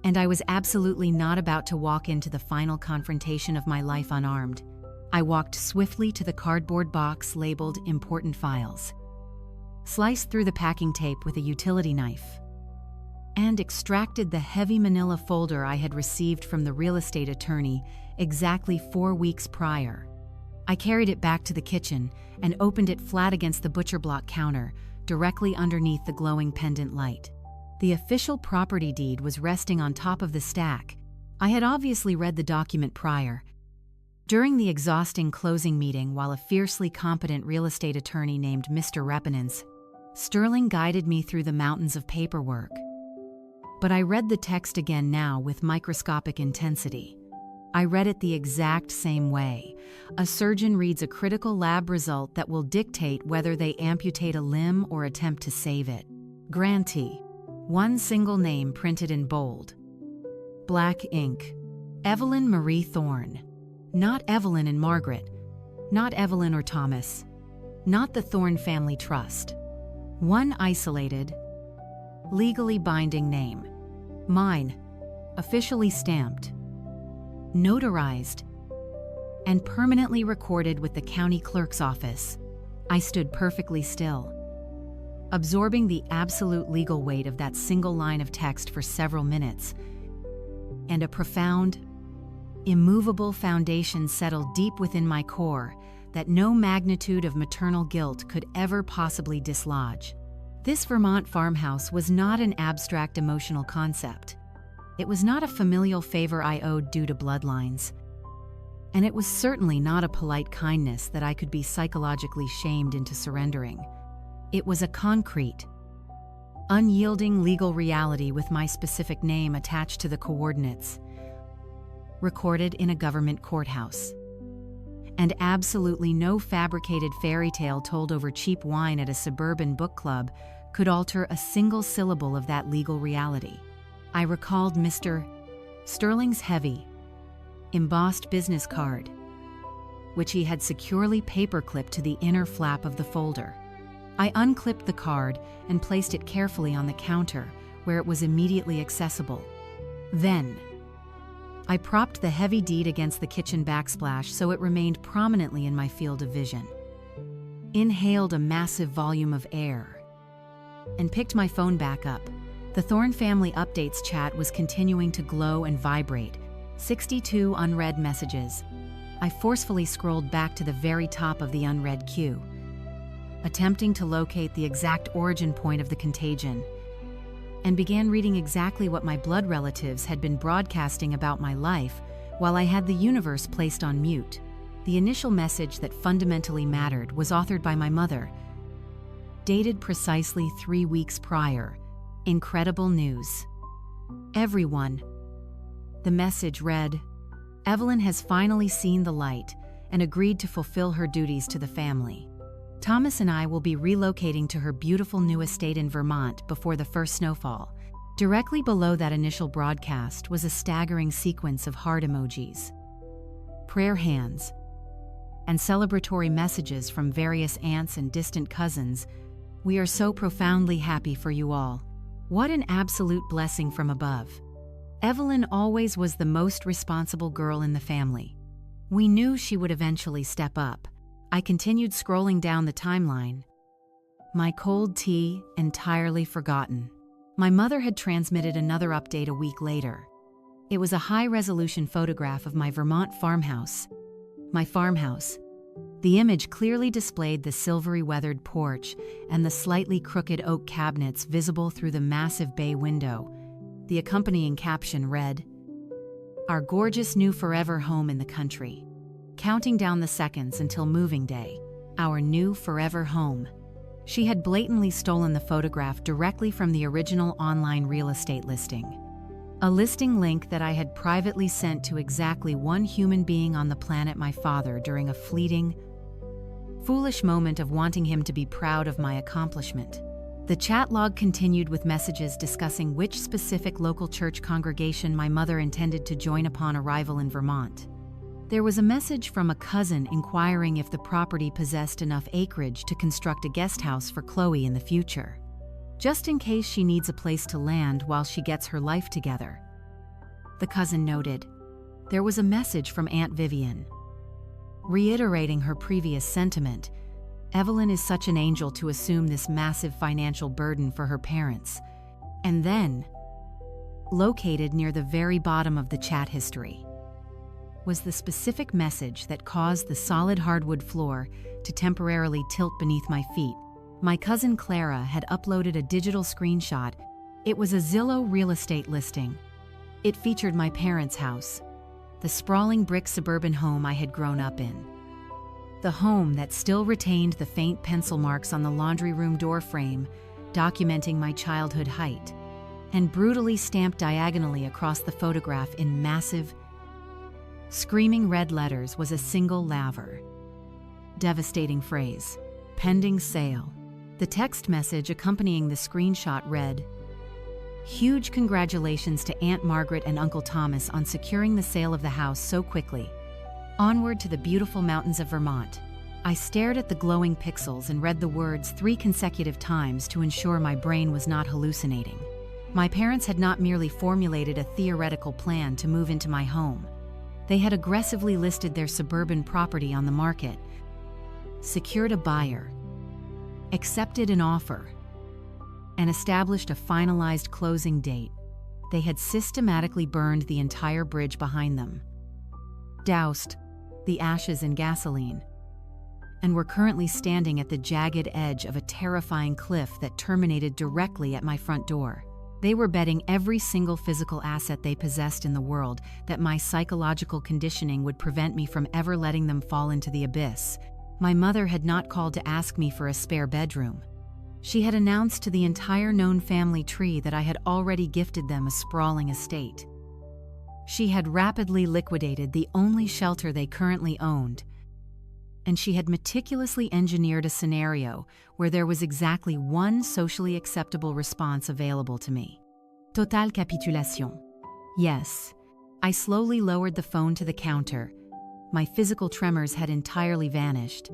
And I was absolutely not about to walk into the final confrontation of my life unarmed. I walked swiftly to the cardboard box labeled Important Files, sliced through the packing tape with a utility knife, and extracted the heavy manila folder I had received from the real estate attorney exactly 4 weeks prior. I carried it back to the kitchen and opened it flat against the butcher block counter, directly underneath the glowing pendant light. The official property deed was resting on top of the stack. I had obviously read the document prior. During the exhausting closing meeting, while a fiercely competent real estate attorney named Mr. Repenance, Sterling guided me through the mountains of paperwork. But I read the text again now with microscopic intensity. I read it the exact same way. A surgeon reads a critical lab result that will dictate whether they amputate a limb or attempt to save it. Grantee. One single name printed in bold. Black ink. Evelyn Marie Thorne. Not Evelyn and Margaret. Not Evelyn or Thomas. Not the Thorne Family Trust. One isolated, legally binding name. Mine. Officially stamped, notarized, and permanently recorded with the county clerk's office. I stood perfectly still, absorbing the absolute legal weight of that single line of text for several minutes, and a profound, immovable foundation settled deep within my core that no magnitude of maternal guilt could ever possibly dislodge. This Vermont farmhouse was not an abstract emotional concept. It was not a familial favor I owed due to bloodlines. And it was certainly not a polite kindness that I could be psychologically shamed into surrendering. It was a concrete, unyielding legal reality with my specific name attached to the coordinates, recorded in a government courthouse. And absolutely no fabricated fairy tale told over cheap wine at a suburban book club could alter a single syllable of that legal reality. I recalled Mr. Sterling's heavy, embossed business card, which he had securely paperclipped to the inner flap of the folder. I unclipped the card and placed it carefully on the counter, where it was immediately accessible. Then, I propped the heavy deed against the kitchen backsplash so it remained prominently in my field of vision. Inhaled a massive volume of air, and picked my phone back up. The Thorne Family Updates chat was continuing to glow and vibrate. 62 unread messages. I forcefully scrolled back to the very top of the unread queue, attempting to locate the exact origin point of the contagion, and began reading exactly what my blood relatives had been broadcasting about my life while I had the universe placed on mute. The initial message that fundamentally mattered was authored by my mother, dated precisely 3 weeks prior. Incredible news. Everyone. The message read, Evelyn has finally seen the light and agreed to fulfill her duties to the family. Thomas and I will be relocating to her beautiful new estate in Vermont before the first snowfall. Directly below that initial broadcast was a staggering sequence of heart emojis, prayer hands, and celebratory messages from various aunts and distant cousins. We are so profoundly happy for you all. What an absolute blessing from above. Evelyn always was the most responsible girl in the family. We knew she would eventually step up. I continued scrolling down the timeline. My cold tea entirely forgotten. My mother had transmitted another update a week later. It was a high-resolution photograph of my Vermont farmhouse. My farmhouse. The image clearly displayed the silvery weathered porch and the slightly crooked oak cabinets visible through the massive bay window. The accompanying caption read, Our gorgeous new forever home in the country. Counting down the seconds until moving day. Our new forever home. She had blatantly stolen the photograph directly from the original online real estate listing. A listing link that I had privately sent to exactly one human being on the planet, my father, during a fleeting, foolish moment of wanting him to be proud of my accomplishment. The chat log continued with messages discussing which specific local church congregation my mother intended to join upon arrival in Vermont. There was a message from a cousin inquiring if the property possessed enough acreage to construct a guest house for Chloe in the future, just in case she needs a place to land while she gets her life together. The cousin noted, there was a message from Aunt Vivian, reiterating her previous sentiment. Evelyn is such an angel to assume this massive financial burden for her parents. And then, located near the very bottom of the chat history, was the specific message that caused the solid hardwood floor to temporarily tilt beneath my feet. My cousin Clara had uploaded a digital screenshot. It was a Zillow real estate listing. It featured my parents' house, the sprawling brick suburban home I had grown up in. The home that still retained the faint pencil marks on the laundry room door frame, documenting my childhood height, and brutally stamped diagonally across the photograph in massive, screaming red letters was a single laver. Devastating phrase, pending sale. The text message accompanying the screenshot read, "Huge congratulations to Aunt Margaret and Uncle Thomas on securing the sale of the house so quickly. Onward to the beautiful mountains of Vermont." I stared at the glowing pixels and read the words 3 consecutive times to ensure my brain was not hallucinating. My parents had not merely formulated a theoretical plan to move into my home. They had aggressively listed their suburban property on the market, secured a buyer, accepted an offer, and established a finalized closing date. They had systematically burned the entire bridge behind them, doused the ashes in gasoline, and were currently standing at the jagged edge of a terrifying cliff that terminated directly at my front door. They were betting every single physical asset they possessed in the world that my psychological conditioning would prevent me from ever letting them fall into the abyss. My mother had not called to ask me for a spare bedroom. She had announced to the entire known family tree that I had already gifted them a sprawling estate. She had rapidly liquidated the only shelter they currently owned, and she had meticulously engineered a scenario where there was exactly one socially acceptable response available to me. Total capitulation. Yes. I slowly lowered the phone to the counter. My physical tremors had entirely vanished.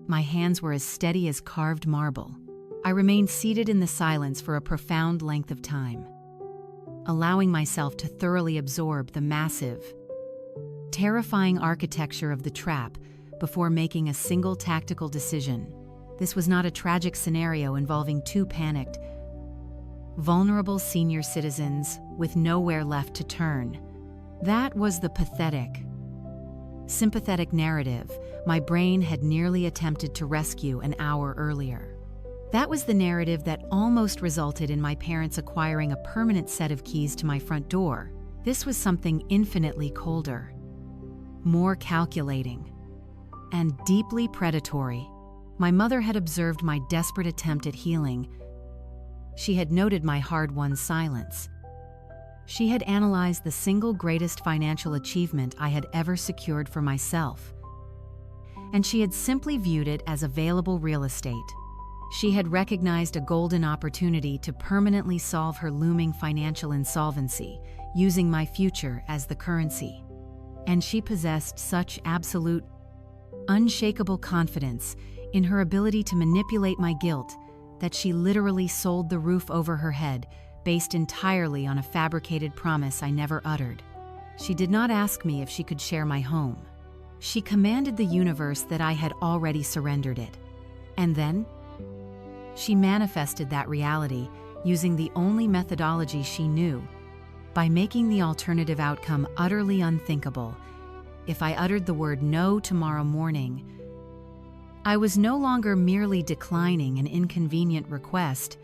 My hands were as steady as carved marble. I remained seated in the silence for a profound length of time, allowing myself to thoroughly absorb the massive, terrifying architecture of the trap before making a single tactical decision. This was not a tragic scenario involving 2 panicked, vulnerable senior citizens with nowhere left to turn. That was the pathetic, sympathetic narrative my brain had nearly attempted to rescue an hour earlier. That was the narrative that almost resulted in my parents acquiring a permanent set of keys to my front door. This was something infinitely colder, more calculating, and deeply predatory. My mother had observed my desperate attempt at healing. She had noted my hard-won silence. She had analyzed the single greatest financial achievement I had ever secured for myself, and she had simply viewed it as available real estate. She had recognized a golden opportunity to permanently solve her looming financial insolvency, using my future as the currency. And she possessed such absolute, unshakable confidence in her ability to manipulate my guilt that she literally sold the roof over her head, based entirely on a fabricated promise I never uttered. She did not ask me if she could share my home. She commanded the universe that I had already surrendered it. And then, she manifested that reality using the only methodology she knew, by making the alternative outcome utterly unthinkable. If I uttered the word no tomorrow morning, I was no longer merely declining an inconvenient request.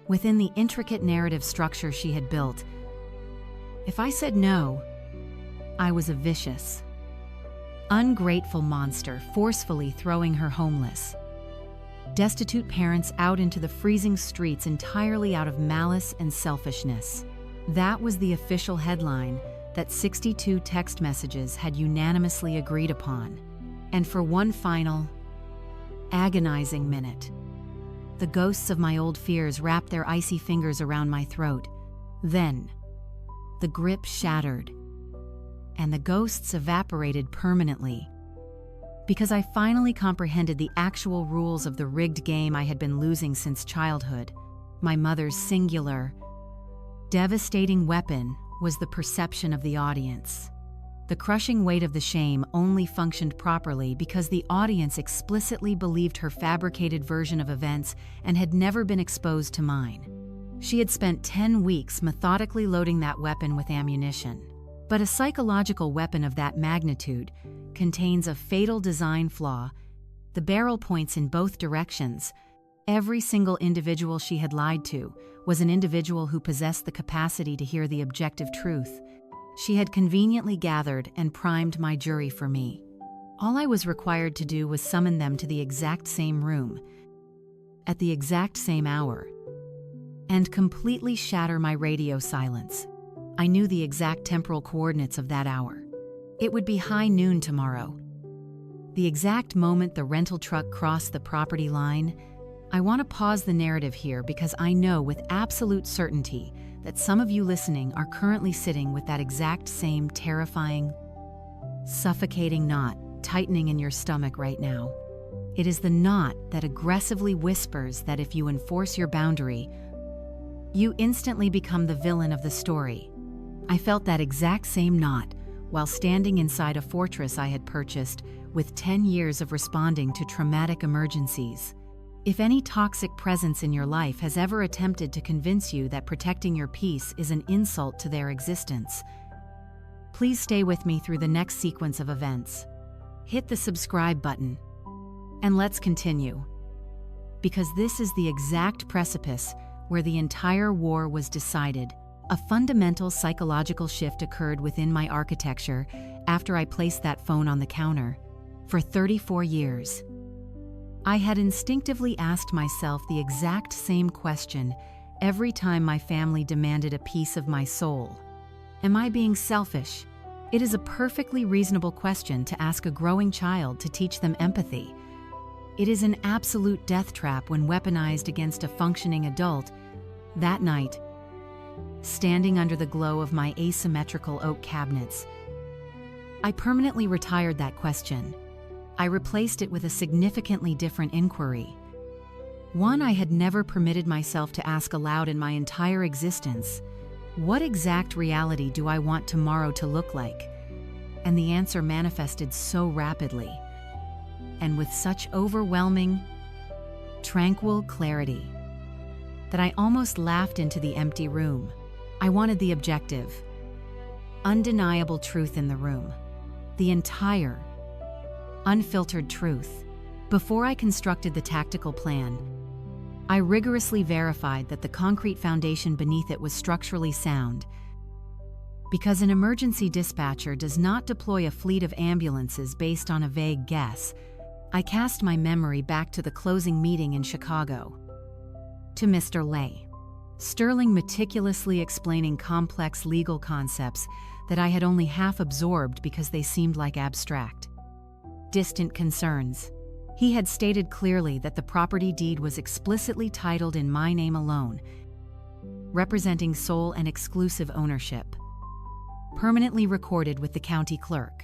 Within the intricate narrative structure she had built, if I said no, I was a vicious, ungrateful monster forcefully throwing her homeless, destitute parents out into the freezing streets entirely out of malice and selfishness. That was the official headline that 62 text messages had unanimously agreed upon. And for one final, agonizing minute, The ghosts of my old fears wrapped their icy fingers around my throat. Then, the grip shattered, and the ghosts evaporated permanently. Because I finally comprehended the actual rules of the rigged game I had been losing since childhood. My mother's singular, devastating weapon was the perception of the audience. The crushing weight of the shame only functioned properly because the audience explicitly believed her fabricated version of events and had never been exposed to mine. She had spent 10 weeks methodically loading that weapon with ammunition. But a psychological weapon of that magnitude contains a fatal design flaw. The barrel points in both directions. Every single individual she had lied to was an individual who possessed the capacity to hear the objective truth. She had conveniently gathered and primed my jury for me. All I was required to do was summon them to the exact same room, at the exact same hour, and completely shatter my radio silence. I knew the exact temporal coordinates of that hour. It would be high noon tomorrow. The exact moment the rental truck crossed the property line. I want to pause the narrative here because I know with absolute certainty that some of you listening are currently sitting with that exact same terrifying, suffocating knot tightening in your stomach right now. It is the knot that aggressively whispers that if you enforce your boundary, you instantly become the villain of the story. I felt that exact same knot while standing inside a fortress I had purchased with 10 years of responding to traumatic emergencies. If any toxic presence in your life has ever attempted to convince you that protecting your peace is an insult to their existence, please stay with me through the next sequence of events. Hit the subscribe button, and let's continue. Because this is the exact precipice where the entire war was decided. A fundamental psychological shift occurred within my architecture after I placed that phone on the counter. For 34 years, I had instinctively asked myself the exact same question every time my family demanded a piece of my soul. Am I being selfish? It is a perfectly reasonable question to ask a growing child to teach them empathy. It is an absolute death trap when weaponized against a functioning adult. That night, standing under the glow of my asymmetrical oak cabinets, I permanently retired that question. I replaced it with a significantly different inquiry. One I had never permitted myself to ask aloud in my entire existence. What exact reality do I want tomorrow to look like? And the answer manifested so rapidly, and with such overwhelming, tranquil clarity, that I almost laughed into the empty room. I wanted the objective, undeniable truth in the room. The entire, unfiltered truth. Before I constructed the tactical plan, I rigorously verified that the concrete foundation beneath it was structurally sound. Because an emergency dispatcher does not deploy a fleet of ambulances based on a vague guess, I cast my memory back to the closing meeting in Chicago. To Mr. Lay. Sterling meticulously explaining complex legal concepts that I had only half absorbed because they seemed like abstract, distant concerns. He had stated clearly that the property deed was explicitly titled in my name alone, representing sole and exclusive ownership, permanently recorded with the county clerk.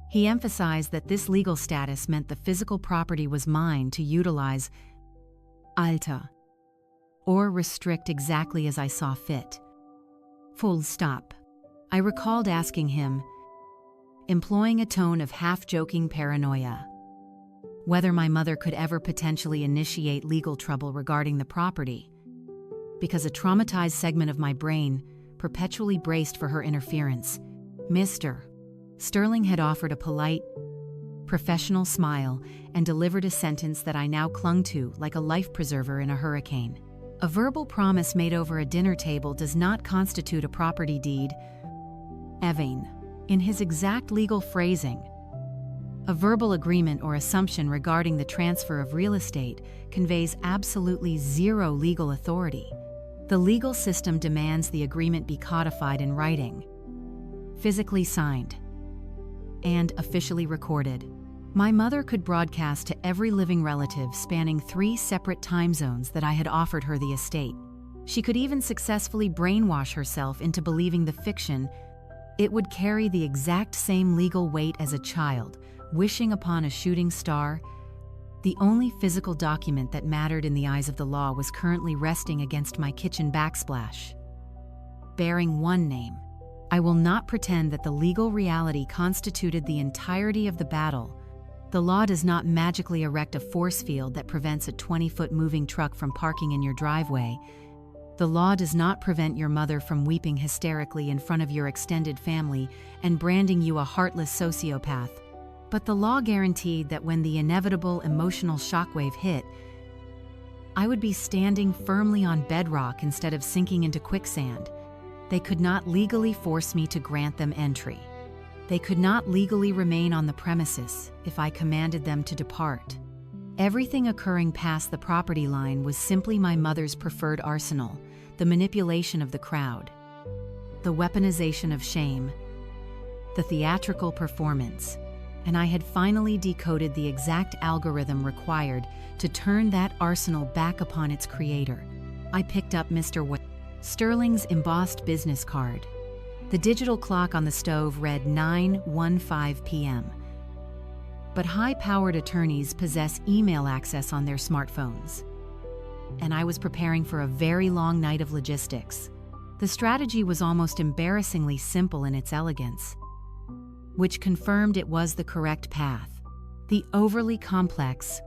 He emphasized that this legal status meant the physical property was mine to utilize, alter, or restrict exactly as I saw fit. Full stop. I recalled asking him, employing a tone of half-joking paranoia, whether my mother could ever potentially initiate legal trouble regarding the property, because a traumatized segment of my brain perpetually braced for her interference. Mr. Sterling had offered a polite, professional smile and delivered a sentence that I now clung to like a life preserver in a hurricane. A verbal promise made over a dinner table does not constitute a property deed. Evane, in his exact legal phrasing, a verbal agreement or assumption regarding the transfer of real estate conveys absolutely zero legal authority. The legal system demands the agreement be codified in writing, physically signed, and officially recorded. My mother could broadcast to every living relative spanning 3 separate time zones that I had offered her the estate. She could even successfully brainwash herself into believing the fiction. It would carry the exact same legal weight as a child, wishing upon a shooting star. The only physical document that mattered in the eyes of the law was currently resting against my kitchen backsplash, bearing one name. I will not pretend that the legal reality constituted the entirety of the battle. The law does not magically erect a force field that prevents a 20-foot moving truck from parking in your driveway. The law does not prevent your mother from weeping hysterically in front of your extended family and branding you a heartless sociopath. But the law guaranteed that when the inevitable emotional shockwave hit, I would be standing firmly on bedrock instead of sinking into quicksand. They could not legally force me to grant them entry. They could not legally remain on the premises if I commanded them to depart. Everything occurring past the property line was simply my mother's preferred arsenal, the manipulation of the crowd, the weaponization of shame, the theatrical performance, and I had finally decoded the exact algorithm required to turn that arsenal back upon its creator. I picked up Mr. Sterling's embossed business card. The digital clock on the stove read 9:15 p.m. But high-powered attorneys possess email access on their smartphones. And I was preparing for a very long night of logistics. The strategy was almost embarrassingly simple in its elegance, which confirmed it was the correct path. The overly complex,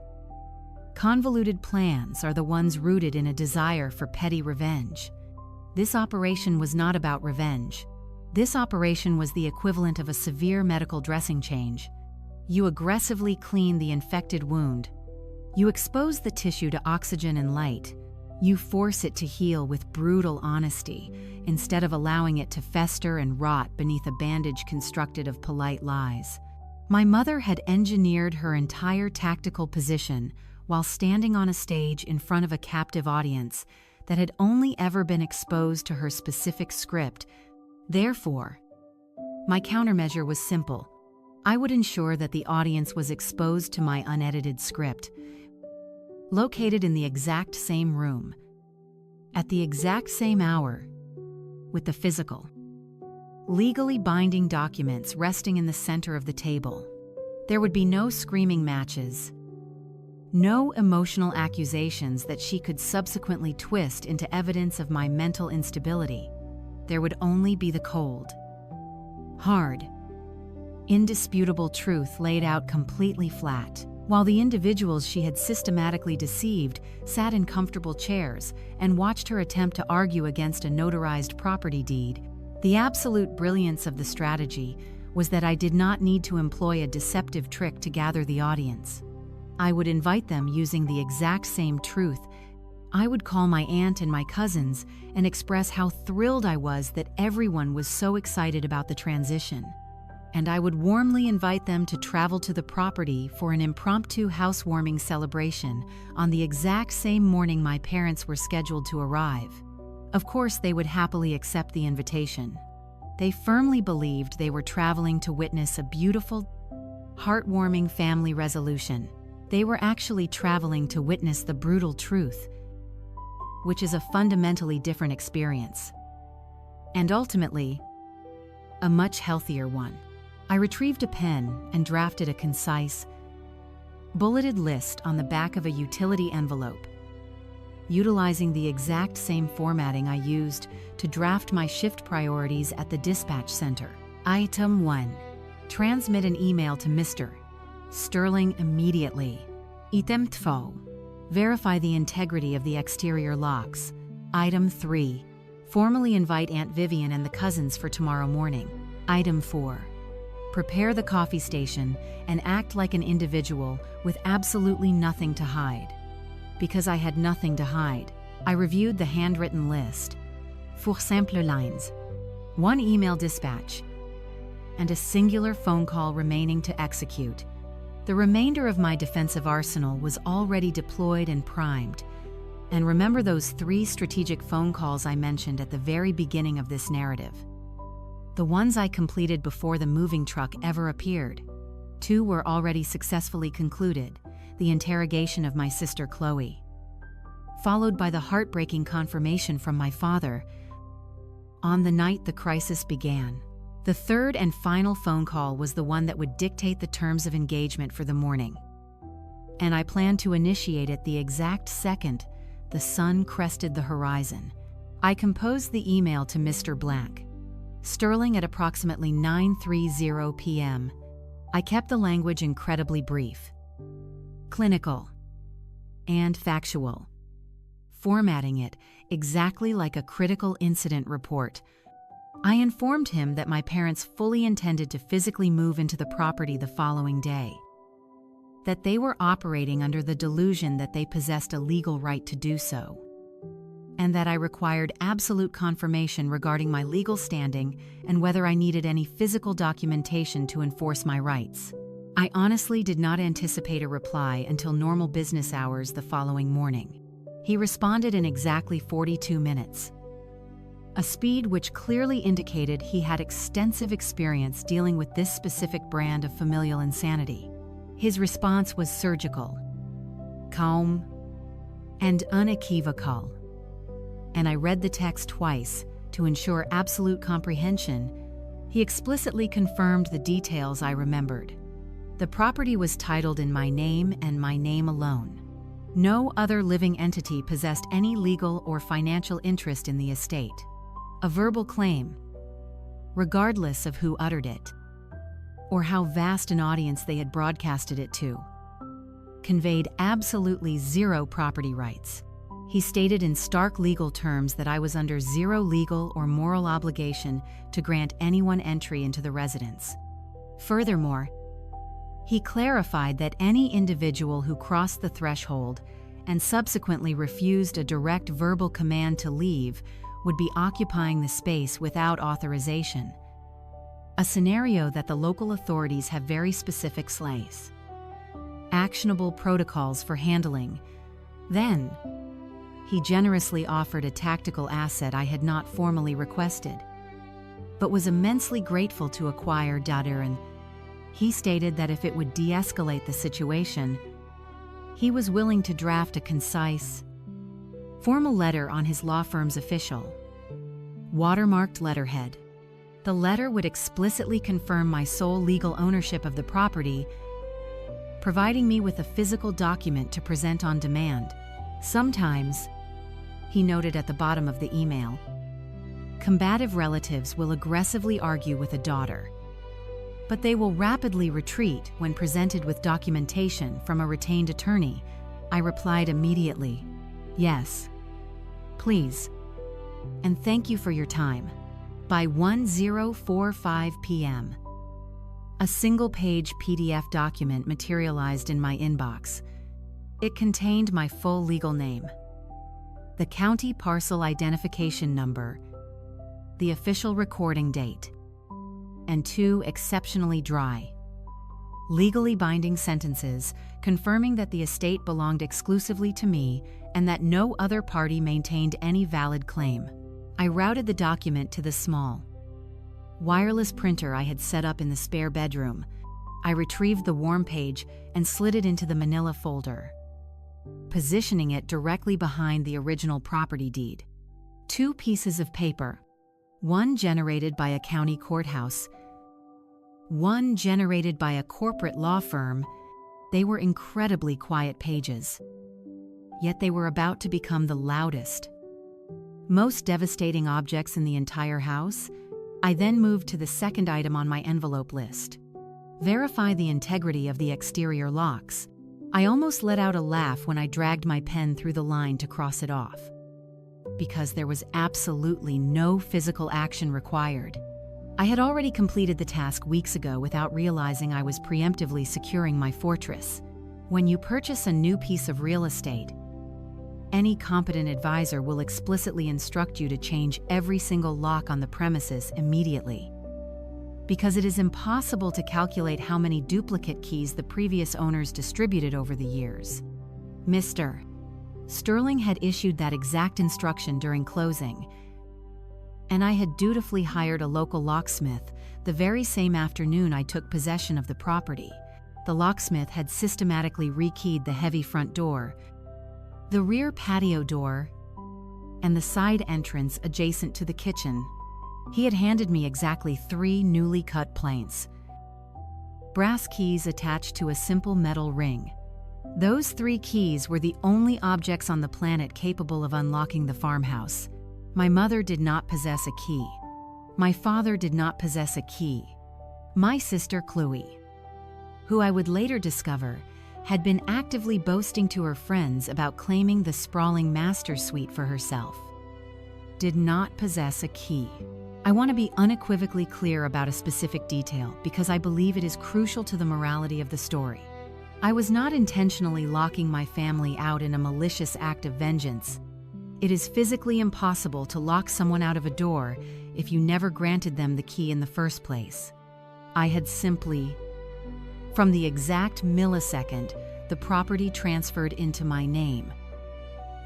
convoluted plans are the ones rooted in a desire for petty revenge. This operation was not about revenge. This operation was the equivalent of a severe medical dressing change. You aggressively clean the infected wound. You expose the tissue to oxygen and light. You force it to heal with brutal honesty, instead of allowing it to fester and rot beneath a bandage constructed of polite lies. My mother had engineered her entire tactical position while standing on a stage in front of a captive audience that had only ever been exposed to her specific script. Therefore, my countermeasure was simple. I would ensure that the audience was exposed to my unedited script, located in the exact same room, at the exact same hour, with the physical, legally binding documents resting in the center of the table. There would be no screaming matches, no emotional accusations that she could subsequently twist into evidence of my mental instability. There would only be the cold, hard, indisputable truth laid out completely flat, while the individuals she had systematically deceived sat in comfortable chairs and watched her attempt to argue against a notarized property deed. The absolute brilliance of the strategy was that I did not need to employ a deceptive trick to gather the audience. I would invite them using the exact same truth. I would call my aunt and my cousins and express how thrilled I was that everyone was so excited about the transition. And I would warmly invite them to travel to the property for an impromptu housewarming celebration on the exact same morning my parents were scheduled to arrive. Of course, they would happily accept the invitation. They firmly believed they were traveling to witness a beautiful, heartwarming family resolution. They were actually traveling to witness the brutal truth, which is a fundamentally different experience, and ultimately, a much healthier one. I retrieved a pen and drafted a concise, bulleted list on the back of a utility envelope, utilizing the exact same formatting I used to draft my shift priorities at the dispatch center. Item 1. Transmit an email to Mr. Sterling immediately. Item 2. Verify the integrity of the exterior locks. Item 3. Formally invite Aunt Vivian and the cousins for tomorrow morning. Item 4. Prepare the coffee station and act like an individual with absolutely nothing to hide. Because I had nothing to hide, I reviewed the handwritten list. Pour simple lines. 1 email dispatch, and a singular phone call remaining to execute. The remainder of my defensive arsenal was already deployed and primed. And remember those 3 strategic phone calls I mentioned at the very beginning of this narrative? The ones I completed before the moving truck ever appeared. 2 were already successfully concluded, the interrogation of my sister Chloe, followed by the heartbreaking confirmation from my father on the night the crisis began. The third and final phone call was the one that would dictate the terms of engagement for the morning, and I planned to initiate it the exact second the sun crested the horizon. I composed the email to Mr. Black, Sterling, at approximately 9:30 p.m. I kept the language incredibly brief, clinical, and factual, formatting it exactly like a critical incident report. I informed him that my parents fully intended to physically move into the property the following day, that they were operating under the delusion that they possessed a legal right to do so, and that I required absolute confirmation regarding my legal standing and whether I needed any physical documentation to enforce my rights. I honestly did not anticipate a reply until normal business hours the following morning. He responded in exactly 42 minutes, a speed which clearly indicated he had extensive experience dealing with this specific brand of familial insanity. His response was surgical, calm, and unequivocal, and I read the text twice to ensure absolute comprehension. He explicitly confirmed the details I remembered. The property was titled in my name and my name alone. No other living entity possessed any legal or financial interest in the estate. A verbal claim, regardless of who uttered it, or how vast an audience they had broadcasted it to, conveyed absolutely zero property rights. He stated in stark legal terms that I was under zero legal or moral obligation to grant anyone entry into the residence. Furthermore, he clarified that any individual who crossed the threshold and subsequently refused a direct verbal command to leave would be occupying the space without authorization, a scenario that the local authorities have very specific actionable protocols for handling. Then, he generously offered a tactical asset I had not formally requested, but was immensely grateful to acquire, and he stated that if it would de-escalate the situation, he was willing to draft a concise, formal letter on his law firm's official, watermarked letterhead. The letter would explicitly confirm my sole legal ownership of the property, providing me with a physical document to present on demand. Sometimes, he noted at the bottom of the email, combative relatives will aggressively argue with a daughter, but they will rapidly retreat when presented with documentation from a retained attorney. I replied immediately, yes, please, and thank you for your time. By 10:45 p.m., a single-page PDF document materialized in my inbox. It contained my full legal name, the county parcel identification number, the official recording date, and 2 exceptionally dry, legally binding sentences confirming that the estate belonged exclusively to me and that no other party maintained any valid claim. I routed the document to the small, wireless printer I had set up in the spare bedroom. I retrieved the warm page and slid it into the manila folder, positioning it directly behind the original property deed. 2 pieces of paper, one generated by a county courthouse, one generated by a corporate law firm. They were incredibly quiet pages, yet they were about to become the loudest, most devastating objects in the entire house. I then moved to the second item on my envelope list. Verify the integrity of the exterior locks. I almost let out a laugh when I dragged my pen through the line to cross it off, because there was absolutely no physical action required. I had already completed the task weeks ago without realizing I was preemptively securing my fortress. When you purchase a new piece of real estate, any competent advisor will explicitly instruct you to change every single lock on the premises immediately, because it is impossible to calculate how many duplicate keys the previous owners distributed over the years. Mr. Sterling had issued that exact instruction during closing, and I had dutifully hired a local locksmith the very same afternoon I took possession of the property. the locksmith had systematically rekeyed the heavy front door, the rear patio door, and the side entrance adjacent to the kitchen. He had handed me exactly 3 newly cut plates, brass keys attached to a simple metal ring. Those 3 keys were the only objects on the planet capable of unlocking the farmhouse. My mother did not possess a key. My father did not possess a key. My sister Chloe, who I would later discover, had been actively boasting to her friends about claiming the sprawling master suite for herself, did not possess a key. I want to be unequivocally clear about a specific detail because I believe it is crucial to the morality of the story. I was not intentionally locking my family out in a malicious act of vengeance. It is physically impossible to lock someone out of a door if you never granted them the key in the first place. I had simply, from the exact millisecond the property transferred into my name,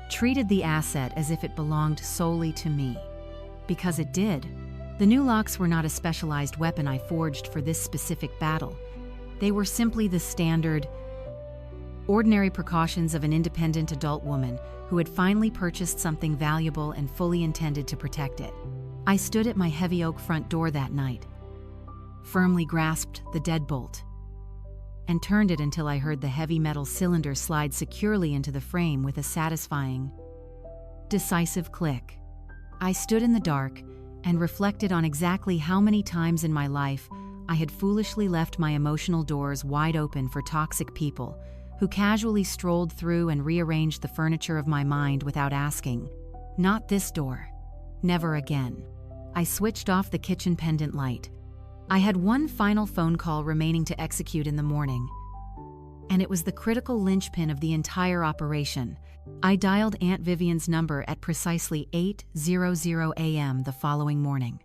treated the asset as if it belonged solely to me. Because it did. The new locks were not a specialized weapon I forged for this specific battle. They were simply the standard, ordinary precautions of an independent adult woman who had finally purchased something valuable and fully intended to protect it. I stood at my heavy oak front door that night, firmly grasped the deadbolt, and turned it until I heard the heavy metal cylinder slide securely into the frame with a satisfying, decisive click. I stood in the dark and reflected on exactly how many times in my life I had foolishly left my emotional doors wide open for toxic people who casually strolled through and rearranged the furniture of my mind without asking. Not this door. Never again. I switched off the kitchen pendant light. I had one final phone call remaining to execute in the morning, and it was the critical linchpin of the entire operation. I dialed Aunt Vivian's number at precisely 8:00 a.m. the following morning.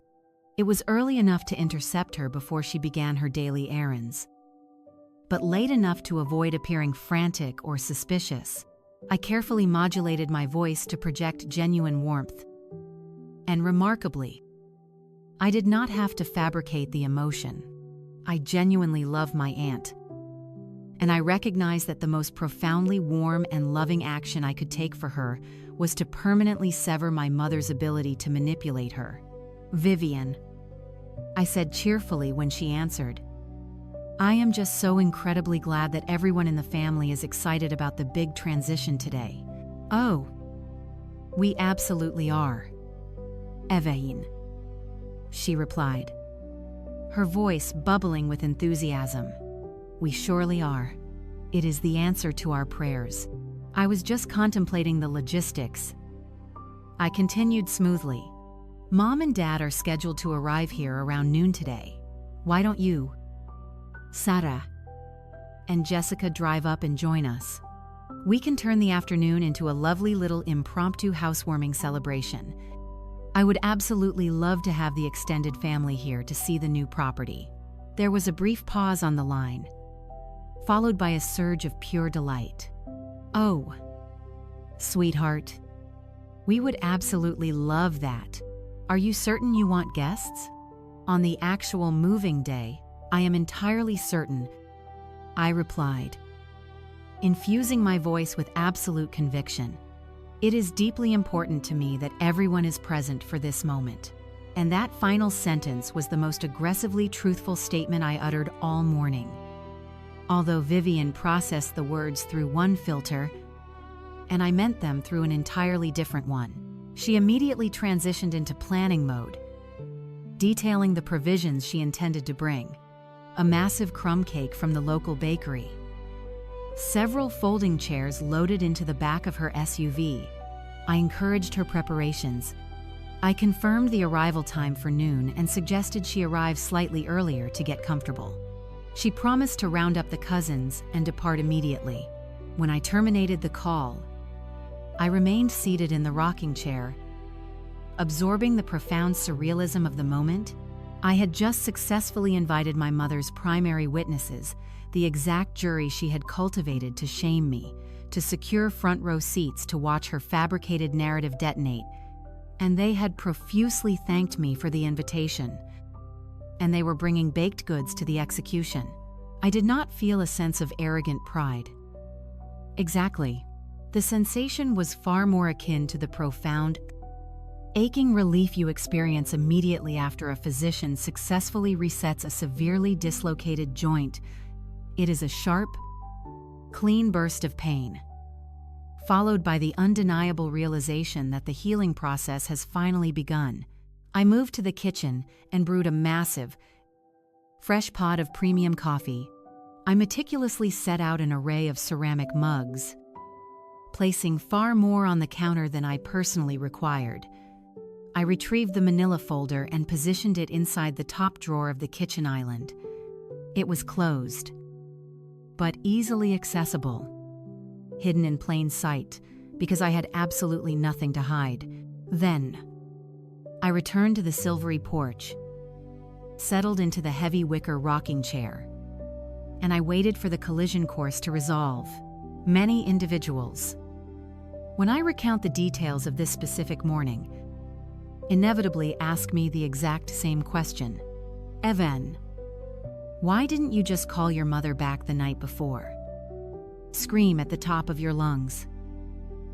It was early enough to intercept her before she began her daily errands, but late enough to avoid appearing frantic or suspicious. I carefully modulated my voice to project genuine warmth. And remarkably, I did not have to fabricate the emotion. I genuinely love my aunt, and I recognized that the most profoundly warm and loving action I could take for her was to permanently sever my mother's ability to manipulate her. "Vivian," I said cheerfully when she answered. "I am just so incredibly glad that everyone in the family is excited about the big transition today." "Oh, we absolutely are, Evaine," she replied, her voice bubbling with enthusiasm. "We surely are. It is the answer to our prayers." I was just contemplating the logistics. I continued smoothly. "Mom and Dad are scheduled to arrive here around noon today. Why don't you, Sarah, and Jessica drive up and join us? We can turn the afternoon into a lovely little impromptu housewarming celebration. I would absolutely love to have the extended family here to see the new property." There was a brief pause on the line, followed by a surge of pure delight. "Oh, sweetheart, we would absolutely love that. Are you certain you want guests?" "On the actual moving day, I am entirely certain," I replied, infusing my voice with absolute conviction. "It is deeply important to me that everyone is present for this moment." And that final sentence was the most aggressively truthful statement I uttered all morning. Although Vivian processed the words through one filter, and I meant them through an entirely different one. She immediately transitioned into planning mode, detailing the provisions she intended to bring: a massive crumb cake from the local bakery, several folding chairs loaded into the back of her SUV. I encouraged her preparations. I confirmed the arrival time for noon and suggested she arrive slightly earlier to get comfortable. She promised to round up the cousins and depart immediately. When I terminated the call, I remained seated in the rocking chair, absorbing the profound surrealism of the moment. I had just successfully invited my mother's primary witnesses, the exact jury she had cultivated to shame me, to secure front row seats to watch her fabricated narrative detonate, and they had profusely thanked me for the invitation, and they were bringing baked goods to the execution. I did not feel a sense of arrogant pride. Exactly. The sensation was far more akin to the profound, aching relief you experience immediately after a physician successfully resets a severely dislocated joint. It is a sharp, clean burst of pain, followed by the undeniable realization that the healing process has finally begun. I moved to the kitchen and brewed a massive, fresh pot of premium coffee. I meticulously set out an array of ceramic mugs, placing far more on the counter than I personally required. I retrieved the manila folder and positioned it inside the top drawer of the kitchen island. It was closed, but easily accessible, hidden in plain sight, because I had absolutely nothing to hide. Then, I returned to the silvery porch, settled into the heavy wicker rocking chair, and I waited for the collision course to resolve. Many individuals, when I recount the details of this specific morning, inevitably ask me the exact same question. Evan, why didn't you just call your mother back the night before? Scream at the top of your lungs.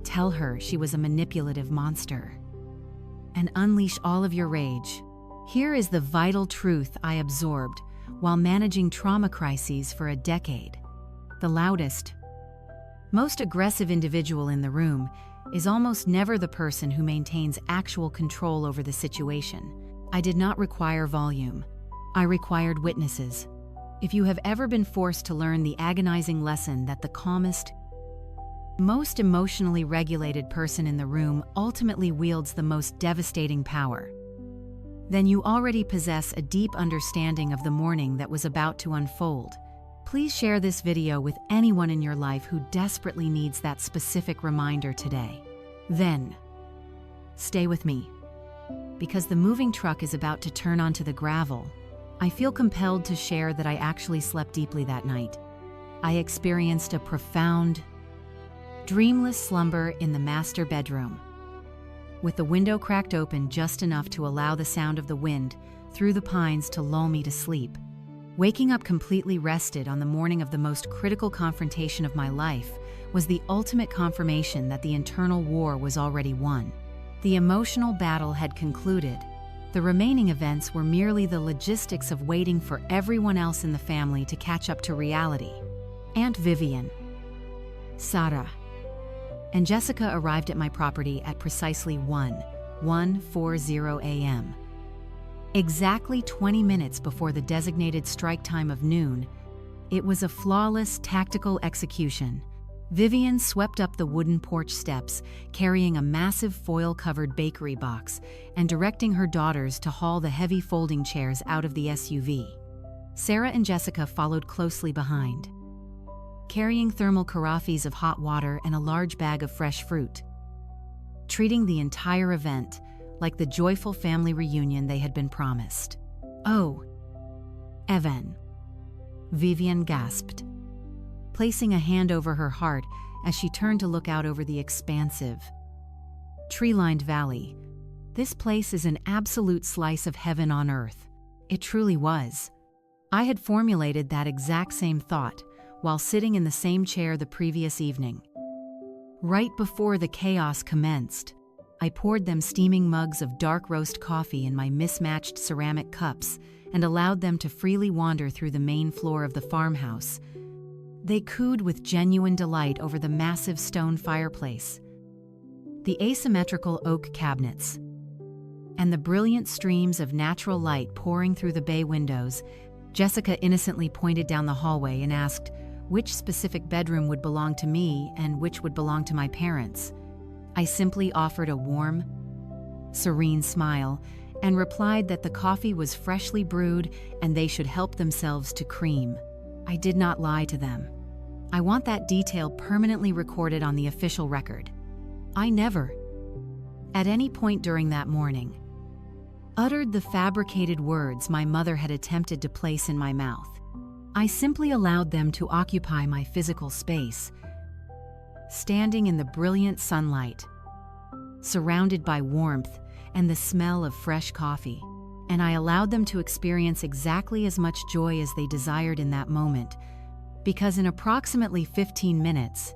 Tell her she was a manipulative monster. And unleash all of your rage. Here is the vital truth I absorbed while managing trauma crises for a decade. The loudest, most aggressive individual in the room is almost never the person who maintains actual control over the situation. I did not require volume. I required witnesses. If you have ever been forced to learn the agonizing lesson that the calmest, most emotionally regulated person in the room ultimately wields the most devastating power, then you already possess a deep understanding of the morning that was about to unfold. Please share this video with anyone in your life who desperately needs that specific reminder today. Then, stay with me, because the moving truck is about to turn onto the gravel. I feel compelled to share that I actually slept deeply that night. I experienced a profound, dreamless slumber in the master bedroom, with the window cracked open just enough to allow the sound of the wind through the pines to lull me to sleep. Waking up completely rested on the morning of the most critical confrontation of my life was the ultimate confirmation that the internal war was already won. The emotional battle had concluded. The remaining events were merely the logistics of waiting for everyone else in the family to catch up to reality. Aunt Vivian, Sarah, and Jessica arrived at my property at precisely 1:40 a.m. Exactly 20 minutes before the designated strike time of noon. It was a flawless tactical execution. Vivian swept up the wooden porch steps, carrying a massive foil-covered bakery box and directing her daughters to haul the heavy folding chairs out of the SUV. Sarah and Jessica followed closely behind, carrying thermal carafes of hot water and a large bag of fresh fruit, treating the entire event like the joyful family reunion they had been promised. "Oh, Evan," Vivian gasped, placing a hand over her heart as she turned to look out over the expansive, tree-lined valley. This place is an absolute slice of heaven on earth. It truly was. I had formulated that exact same thought while sitting in the same chair the previous evening. Right before the chaos commenced, I poured them steaming mugs of dark roast coffee in my mismatched ceramic cups and allowed them to freely wander through the main floor of the farmhouse. They cooed with genuine delight over the massive stone fireplace, the asymmetrical oak cabinets, and the brilliant streams of natural light pouring through the bay windows. Jessica innocently pointed down the hallway and asked which specific bedroom would belong to me and which would belong to my parents. I simply offered a warm, serene smile and replied that the coffee was freshly brewed and they should help themselves to cream. I did not lie to them. I want that detail permanently recorded on the official record. I never, at any point during that morning, uttered the fabricated words my mother had attempted to place in my mouth. I simply allowed them to occupy my physical space, standing in the brilliant sunlight, surrounded by warmth and the smell of fresh coffee. and I allowed them to experience exactly as much joy as they desired in that moment, because in approximately 15 minutes,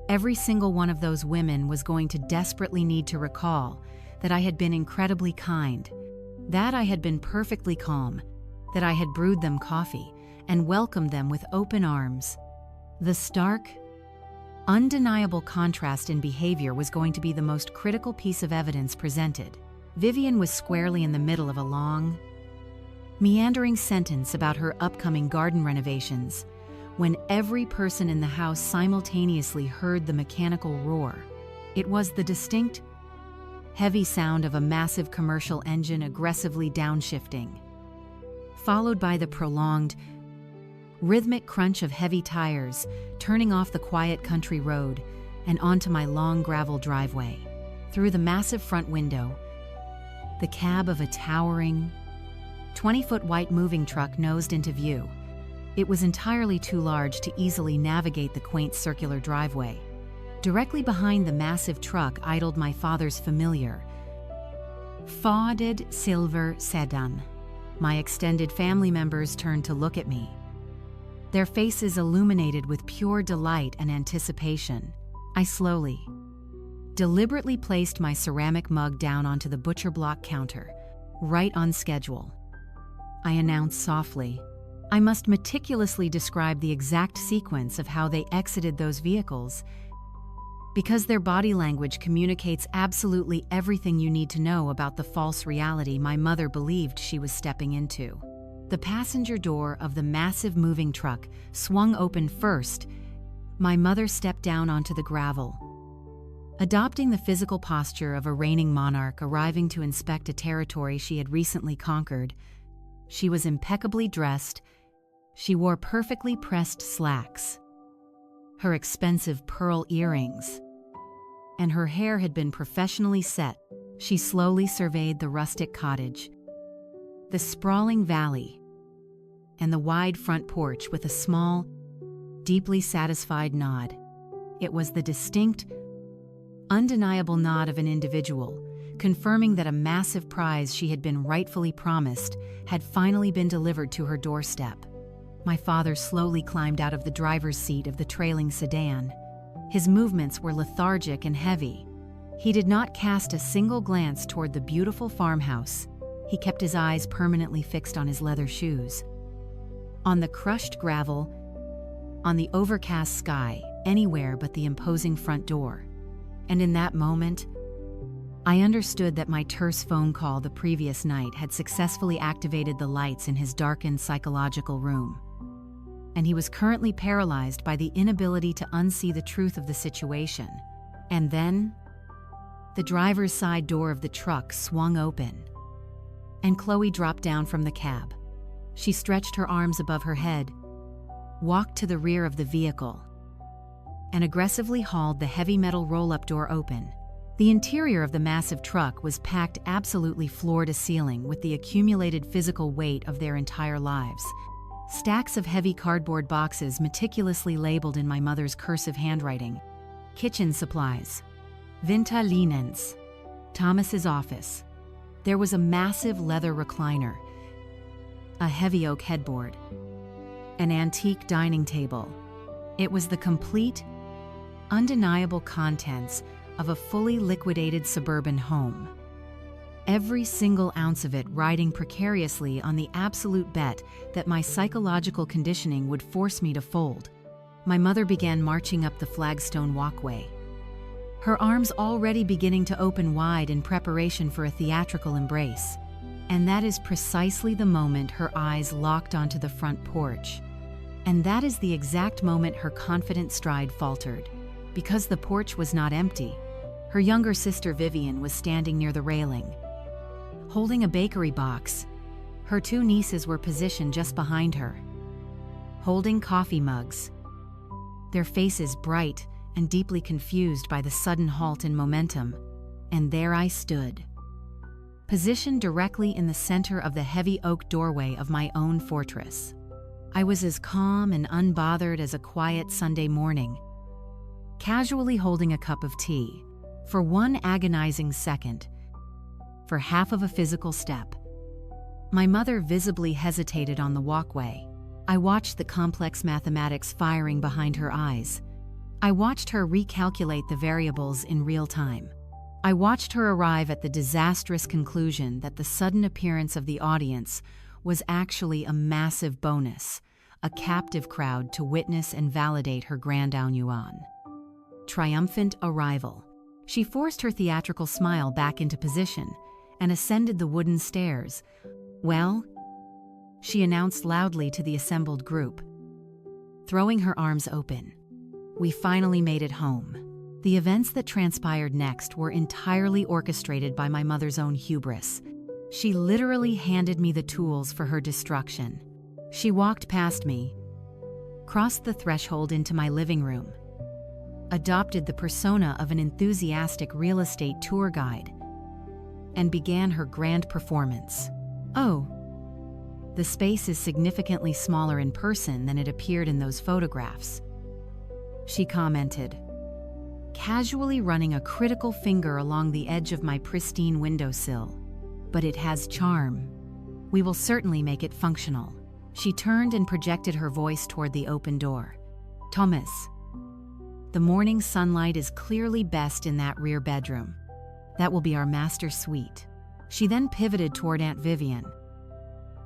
every single one of those women was going to desperately need to recall that I had been incredibly kind, that I had been perfectly calm, that I had brewed them coffee and welcomed them with open arms. The stark, undeniable contrast in behavior was going to be the most critical piece of evidence presented. Vivian was squarely in the middle of a long, meandering sentence about her upcoming garden renovations when every person in the house simultaneously heard the mechanical roar. It was the distinct, heavy sound of a massive commercial engine aggressively downshifting, followed by the prolonged, rhythmic crunch of heavy tires turning off the quiet country road and onto my long gravel driveway. Through the massive front window, the cab of a towering, 20-foot white moving truck nosed into view. It was entirely too large to easily navigate the quaint circular driveway. Directly behind the massive truck idled my father's familiar, faded silver sedan. My extended family members turned to look at me, their faces illuminated with pure delight and anticipation. I slowly, deliberately placed my ceramic mug down onto the butcher block counter, right on schedule. I announced softly, I must meticulously describe the exact sequence of how they exited those vehicles, because their body language communicates absolutely everything you need to know about the false reality my mother believed she was stepping into. The passenger door of the massive moving truck swung open first. My mother stepped down onto the gravel, adopting the physical posture of a reigning monarch arriving to inspect a territory she had recently conquered. She was impeccably dressed. She wore perfectly pressed slacks, her expensive pearl earrings, and her hair had been professionally set. She slowly surveyed the rustic cottage, the sprawling valley, and the wide front porch with a small, deeply satisfied nod. It was the distinct, undeniable nod of an individual, confirming that a massive prize she had been rightfully promised had finally been delivered to her doorstep. My father slowly climbed out of the driver's seat of the trailing sedan. His movements were lethargic and heavy. He did not cast a single glance toward the beautiful farmhouse. He kept his eyes permanently fixed on his leather shoes, on the crushed gravel, on the overcast sky, anywhere but the imposing front door. And in that moment, I understood that my terse phone call the previous night had successfully activated the lights in his darkened psychological room, and he was currently paralyzed by the inability to unsee the truth of the situation. And then, the driver's side door of the truck swung open, and Chloe dropped down from the cab. She stretched her arms above her head, walked to the rear of the vehicle, and aggressively hauled the heavy metal roll-up door open. The interior of the massive truck was packed absolutely floor to ceiling with the accumulated physical weight of their entire lives. Stacks of heavy cardboard boxes meticulously labeled in my mother's cursive handwriting. Kitchen supplies, Vinta linens, Thomas's office. There was a massive leather recliner, a heavy oak headboard, an antique dining table. It was the complete, undeniable contents of a fully liquidated suburban home. Every single ounce of it riding precariously on the absolute bet that my psychological conditioning would force me to fold. My mother began marching up the flagstone walkway, her arms already beginning to open wide in preparation for a theatrical embrace. And that is precisely the moment her eyes locked onto the front porch. And that is the exact moment her confident stride faltered. Because the porch was not empty, her younger sister Vivian was standing near the railing, holding a bakery box. Her two nieces were positioned just behind her, holding coffee mugs, their faces bright and deeply confused by the sudden halt in momentum. And there I stood, positioned directly in the center of the heavy oak doorway of my own fortress. I was as calm and unbothered as a quiet Sunday morning, casually holding a cup of tea. For one agonizing second, for half of a physical step, My mother visibly hesitated on the walkway. I watched the complex mathematics firing behind her eyes. I watched her recalculate the variables in real time. I watched her arrive at the disastrous conclusion that the sudden appearance of the audience was actually a massive bonus, a captive crowd to witness and validate her grand ennui. Triumphant arrival. She forced her theatrical smile back into position and ascended the wooden stairs. "Well," she announced loudly to the assembled group, throwing her arms open. "We finally made it home." The events that transpired next were entirely orchestrated by my mother's own hubris. She literally handed me the tools for her destruction. She walked past me, crossed the threshold into my living room, adopted the persona of an enthusiastic real estate tour guide, and began her grand performance. "Oh, the space is significantly smaller in person than it appeared in those photographs," she commented, casually running a critical finger along the edge of my pristine windowsill. "But it has charm. We will certainly make it functional." She turned and projected her voice toward the open door. "Thomas, the morning sunlight is clearly best in that rear bedroom. That will be our master suite." She then pivoted toward Aunt Vivian,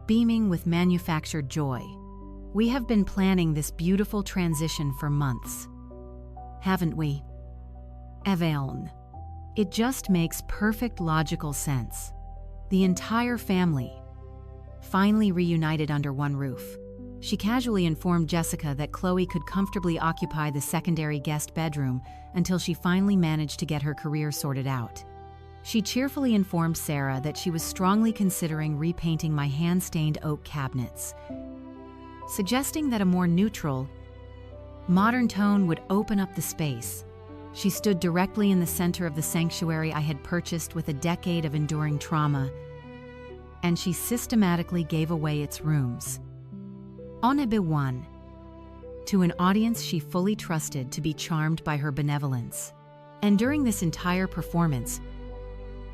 beaming with manufactured joy. "We have been planning this beautiful transition for months, haven't we, Evelyn? It just makes perfect logical sense. The entire family finally reunited under one roof." She casually informed Jessica that Chloe could comfortably occupy the secondary guest bedroom until she finally managed to get her career sorted out. She cheerfully informed Sarah that she was strongly considering repainting my hand-stained oak cabinets, suggesting that a more neutral, modern tone would open up the space. She stood directly in the center of the sanctuary I had purchased with a decade of enduring trauma, and she systematically gave away its rooms. On one, to an audience she fully trusted to be charmed by her benevolence. And during this entire performance,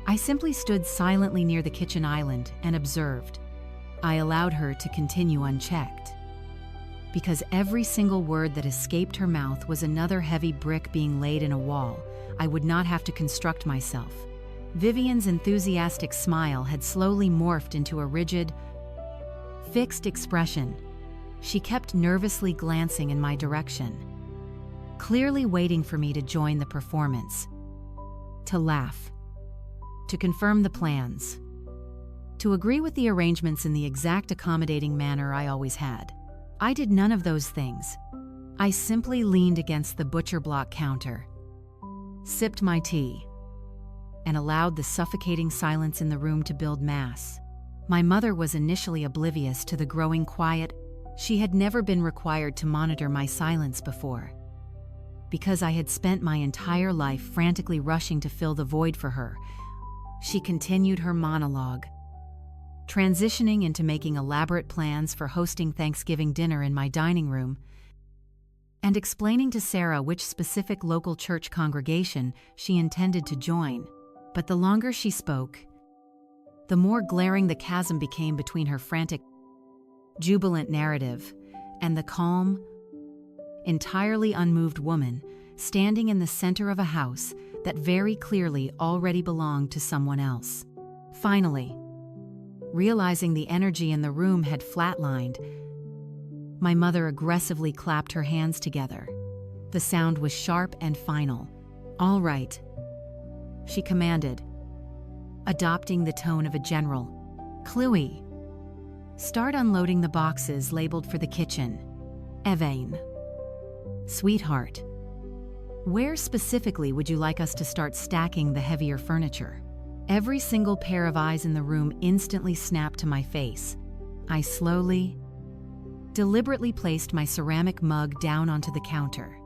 I simply stood silently near the kitchen island and observed. I allowed her to continue unchecked, because every single word that escaped her mouth was another heavy brick being laid in a wall I would not have to construct myself. Vivian's enthusiastic smile had slowly morphed into a rigid, fixed expression. She kept nervously glancing in my direction, clearly waiting for me to join the performance, to laugh, to confirm the plans, to agree with the arrangements in the exact accommodating manner I always had. I did none of those things. I simply leaned against the butcher block counter, sipped my tea, and allowed the suffocating silence in the room to build mass. My mother was initially oblivious to the growing quiet. She had never been required to monitor my silence before, because I had spent my entire life frantically rushing to fill the void for her. She continued her monologue, transitioning into making elaborate plans for hosting Thanksgiving dinner in my dining room, and explaining to Sarah which specific local church congregation she intended to join. But the longer she spoke, the more glaring the chasm became between her frantic, jubilant narrative and the calm, entirely unmoved woman standing in the center of a house that very clearly already belonged to someone else. Finally, realizing the energy in the room had flatlined, my mother aggressively clapped her hands together. The sound was sharp and final. "All right," she commanded, adopting the tone of a general. "Chloe, start unloading the boxes labeled for the kitchen. Evain, sweetheart, where specifically would you like us to start stacking the heavier furniture?" Every single pair of eyes in the room instantly snapped to my face. I slowly, deliberately placed my ceramic mug down onto the counter.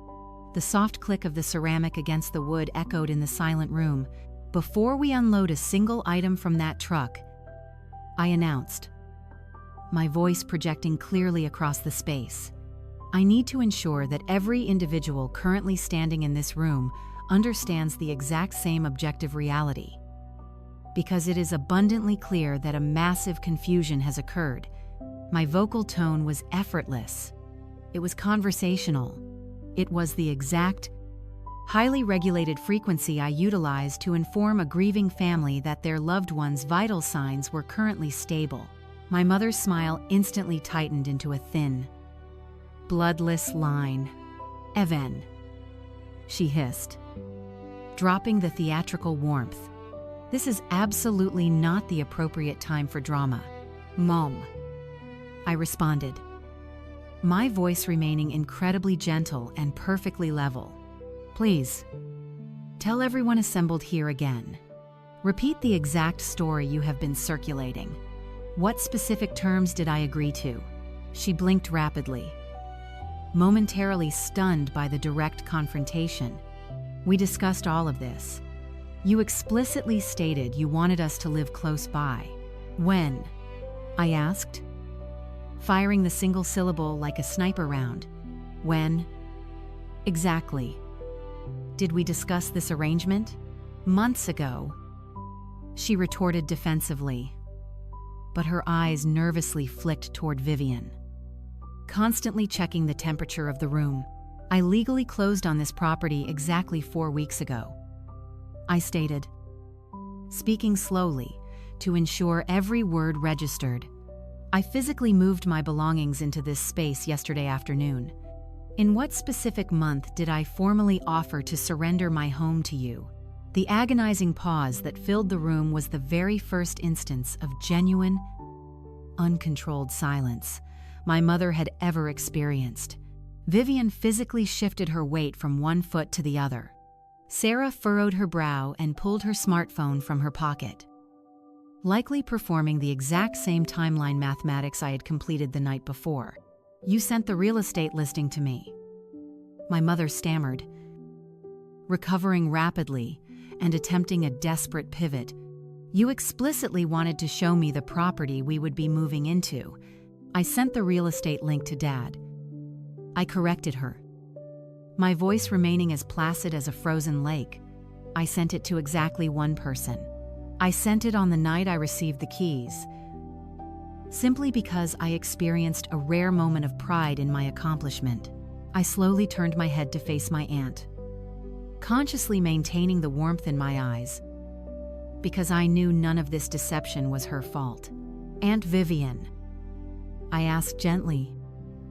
The soft click of the ceramic against the wood echoed in the silent room. "Before we unload a single item from that truck," I announced, my voice projecting clearly across the space, "I need to ensure that every individual currently standing in this room understands the exact same objective reality. because it is abundantly clear that a massive confusion has occurred. My vocal tone was effortless. It was conversational. It was the exact, highly regulated frequency I utilized to inform a grieving family that their loved one's vital signs were currently stable. My mother's smile instantly tightened into a thin, bloodless line. "Evan," she hissed, dropping the theatrical warmth. "This is absolutely not the appropriate time for drama." "Mom," I responded, my voice remaining incredibly gentle and perfectly level. "Please, tell everyone assembled here again. Repeat the exact story you have been circulating. What specific terms did I agree to?" She blinked rapidly, momentarily stunned by the direct confrontation. "We discussed all of this. You explicitly stated you wanted us to live close by." "When?" I asked, firing the single syllable like a sniper round. "When? Exactly. Did we discuss this arrangement?" "Months ago," she retorted defensively, but her eyes nervously flicked toward Vivian. Constantly checking the temperature of the room, "I legally closed on this property exactly 4 weeks ago," I stated, speaking slowly to ensure every word registered. "I physically moved my belongings into this space yesterday afternoon. In what specific month did I formally offer to surrender my home to you?" The agonizing pause that filled the room was the very first instance of genuine, uncontrolled silence my mother had ever experienced. Vivian physically shifted her weight from one foot to the other. Sarah furrowed her brow and pulled her smartphone from her pocket, likely performing the exact same timeline mathematics I had completed the night before. "You sent the real estate listing to me," my mother stammered, recovering rapidly and attempting a desperate pivot. "You explicitly wanted to show me the property we would be moving into." "I sent the real estate link to Dad," I corrected her, my voice remaining as placid as a frozen lake. "I sent it to exactly one person. I sent it on the night I received the keys, simply because I experienced a rare moment of pride in my accomplishment." I slowly turned my head to face my aunt, consciously maintaining the warmth in my eyes, because I knew none of this deception was her fault. "Aunt Vivian," I asked gently,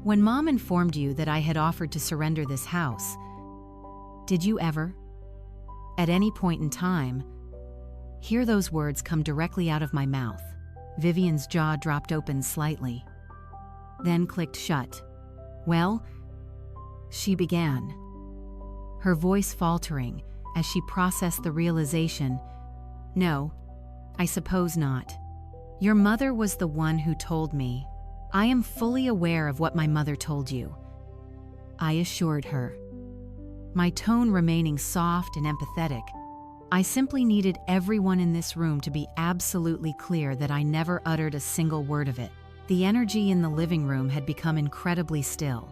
"when Mom informed you that I had offered to surrender this house, did you ever, at any point in time, hear those words come directly out of my mouth?" Vivian's jaw dropped open slightly, then clicked shut. "Well," she began, her voice faltering as she processed the realization, "No, I suppose not. Your mother was the one who told me." "I am fully aware of what my mother told you," I assured her, my tone remaining soft and empathetic. "I simply needed everyone in this room to be absolutely clear that I never uttered a single word of it." The energy in the living room had become incredibly still.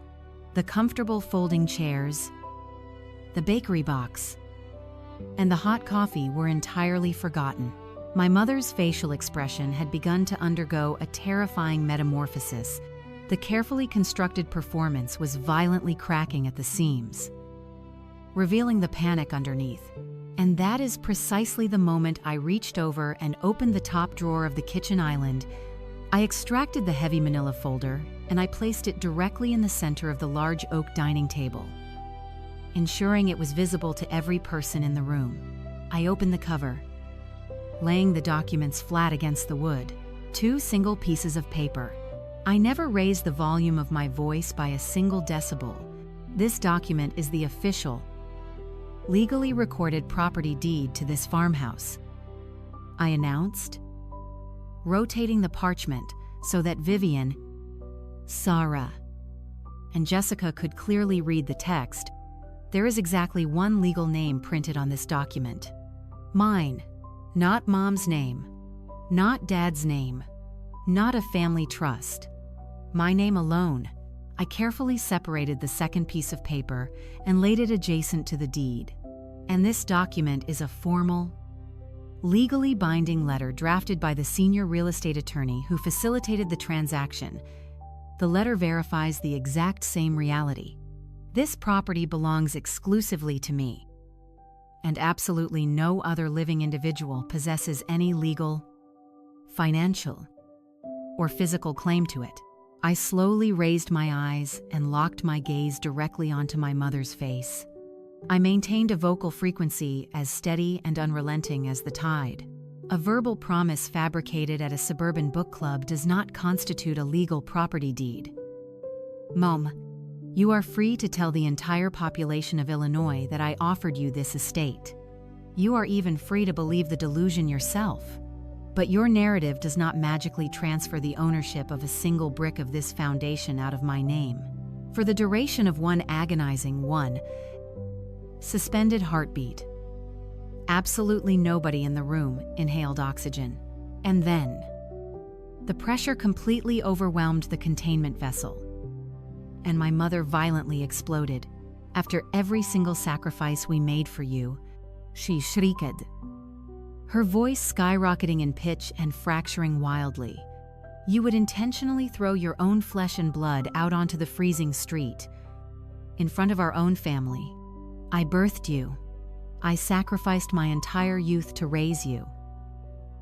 The comfortable folding chairs, the bakery box, and the hot coffee were entirely forgotten. My mother's facial expression had begun to undergo a terrifying metamorphosis. The carefully constructed performance was violently cracking at the seams, revealing the panic underneath. And that is precisely the moment I reached over and opened the top drawer of the kitchen island. I extracted the heavy manila folder, and I placed it directly in the center of the large oak dining table, ensuring it was visible to every person in the room. I opened the cover, laying the documents flat against the wood. 2 single pieces of paper. I never raised the volume of my voice by a single decibel. "This document is the official, legally recorded property deed to this farmhouse," I announced, rotating the parchment so that Vivian, Sarah, and Jessica could clearly read the text. "There is exactly one legal name printed on this document. Mine. Not Mom's name, not Dad's name, not a family trust. My name alone." I carefully separated the second piece of paper and laid it adjacent to the deed. "And this document is a formal, legally binding letter drafted by the senior real estate attorney who facilitated the transaction. The letter verifies the exact same reality. This property belongs exclusively to me, and absolutely no other living individual possesses any legal, financial, or physical claim to it. I slowly raised my eyes and locked my gaze directly onto my mother's face. I maintained a vocal frequency as steady and unrelenting as the tide. A verbal promise fabricated at a suburban book club does not constitute a legal property deed. Mom, you are free to tell the entire population of Illinois that I offered you this estate. You are even free to believe the delusion yourself. But your narrative does not magically transfer the ownership of a single brick of this foundation out of my name. For the duration of one agonizing suspended heartbeat, absolutely nobody in the room inhaled oxygen. And then, the pressure completely overwhelmed the containment vessel, and my mother violently exploded. After every single sacrifice we made for you, she shrieked, her voice skyrocketing in pitch and fracturing wildly. You would intentionally throw your own flesh and blood out onto the freezing street, in front of our own family. I birthed you. I sacrificed my entire youth to raise you.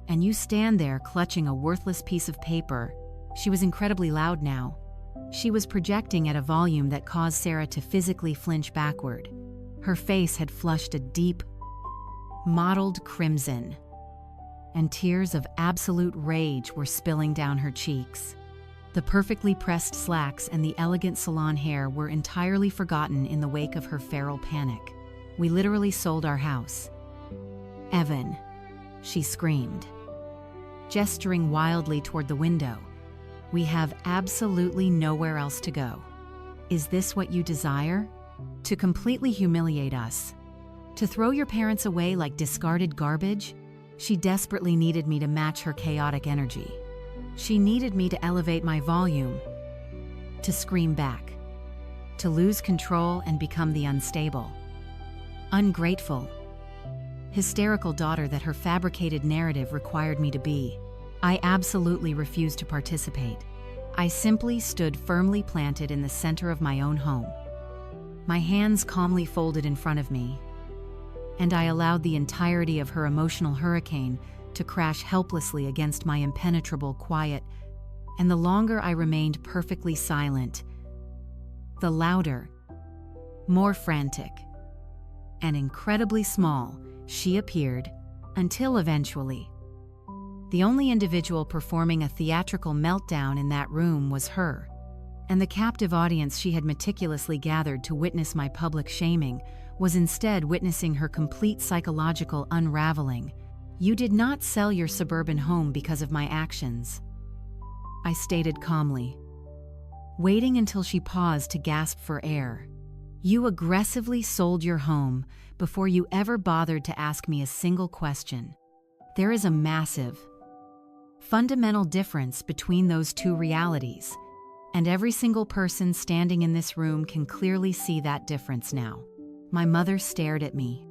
And you stand there clutching a worthless piece of paper. She was incredibly loud now. She was projecting at a volume that caused Sarah to physically flinch backward. Her face had flushed a deep, mottled crimson, and tears of absolute rage were spilling down her cheeks. The perfectly pressed slacks and the elegant salon hair were entirely forgotten in the wake of her feral panic. We literally sold our house. Evan, she screamed, gesturing wildly toward the window. We have absolutely nowhere else to go. Is this what you desire? To completely humiliate us? To throw your parents away like discarded garbage? She desperately needed me to match her chaotic energy. She needed me to elevate my volume, to scream back, to lose control and become the unstable, ungrateful, hysterical daughter that her fabricated narrative required me to be. I absolutely refused to participate. I simply stood firmly planted in the center of my own home, my hands calmly folded in front of me, and I allowed the entirety of her emotional hurricane to crash helplessly against my impenetrable quiet. And the longer I remained perfectly silent, the louder, more frantic, and incredibly small she appeared, until eventually, the only individual performing a theatrical meltdown in that room was her, and the captive audience she had meticulously gathered to witness my public shaming was instead witnessing her complete psychological unraveling. You did not sell your suburban home because of my actions, I stated calmly, waiting until she paused to gasp for air. You aggressively sold your home before you ever bothered to ask me a single question. There is a massive, fundamental difference between those two realities, and every single person standing in this room can clearly see that difference now. My mother stared at me,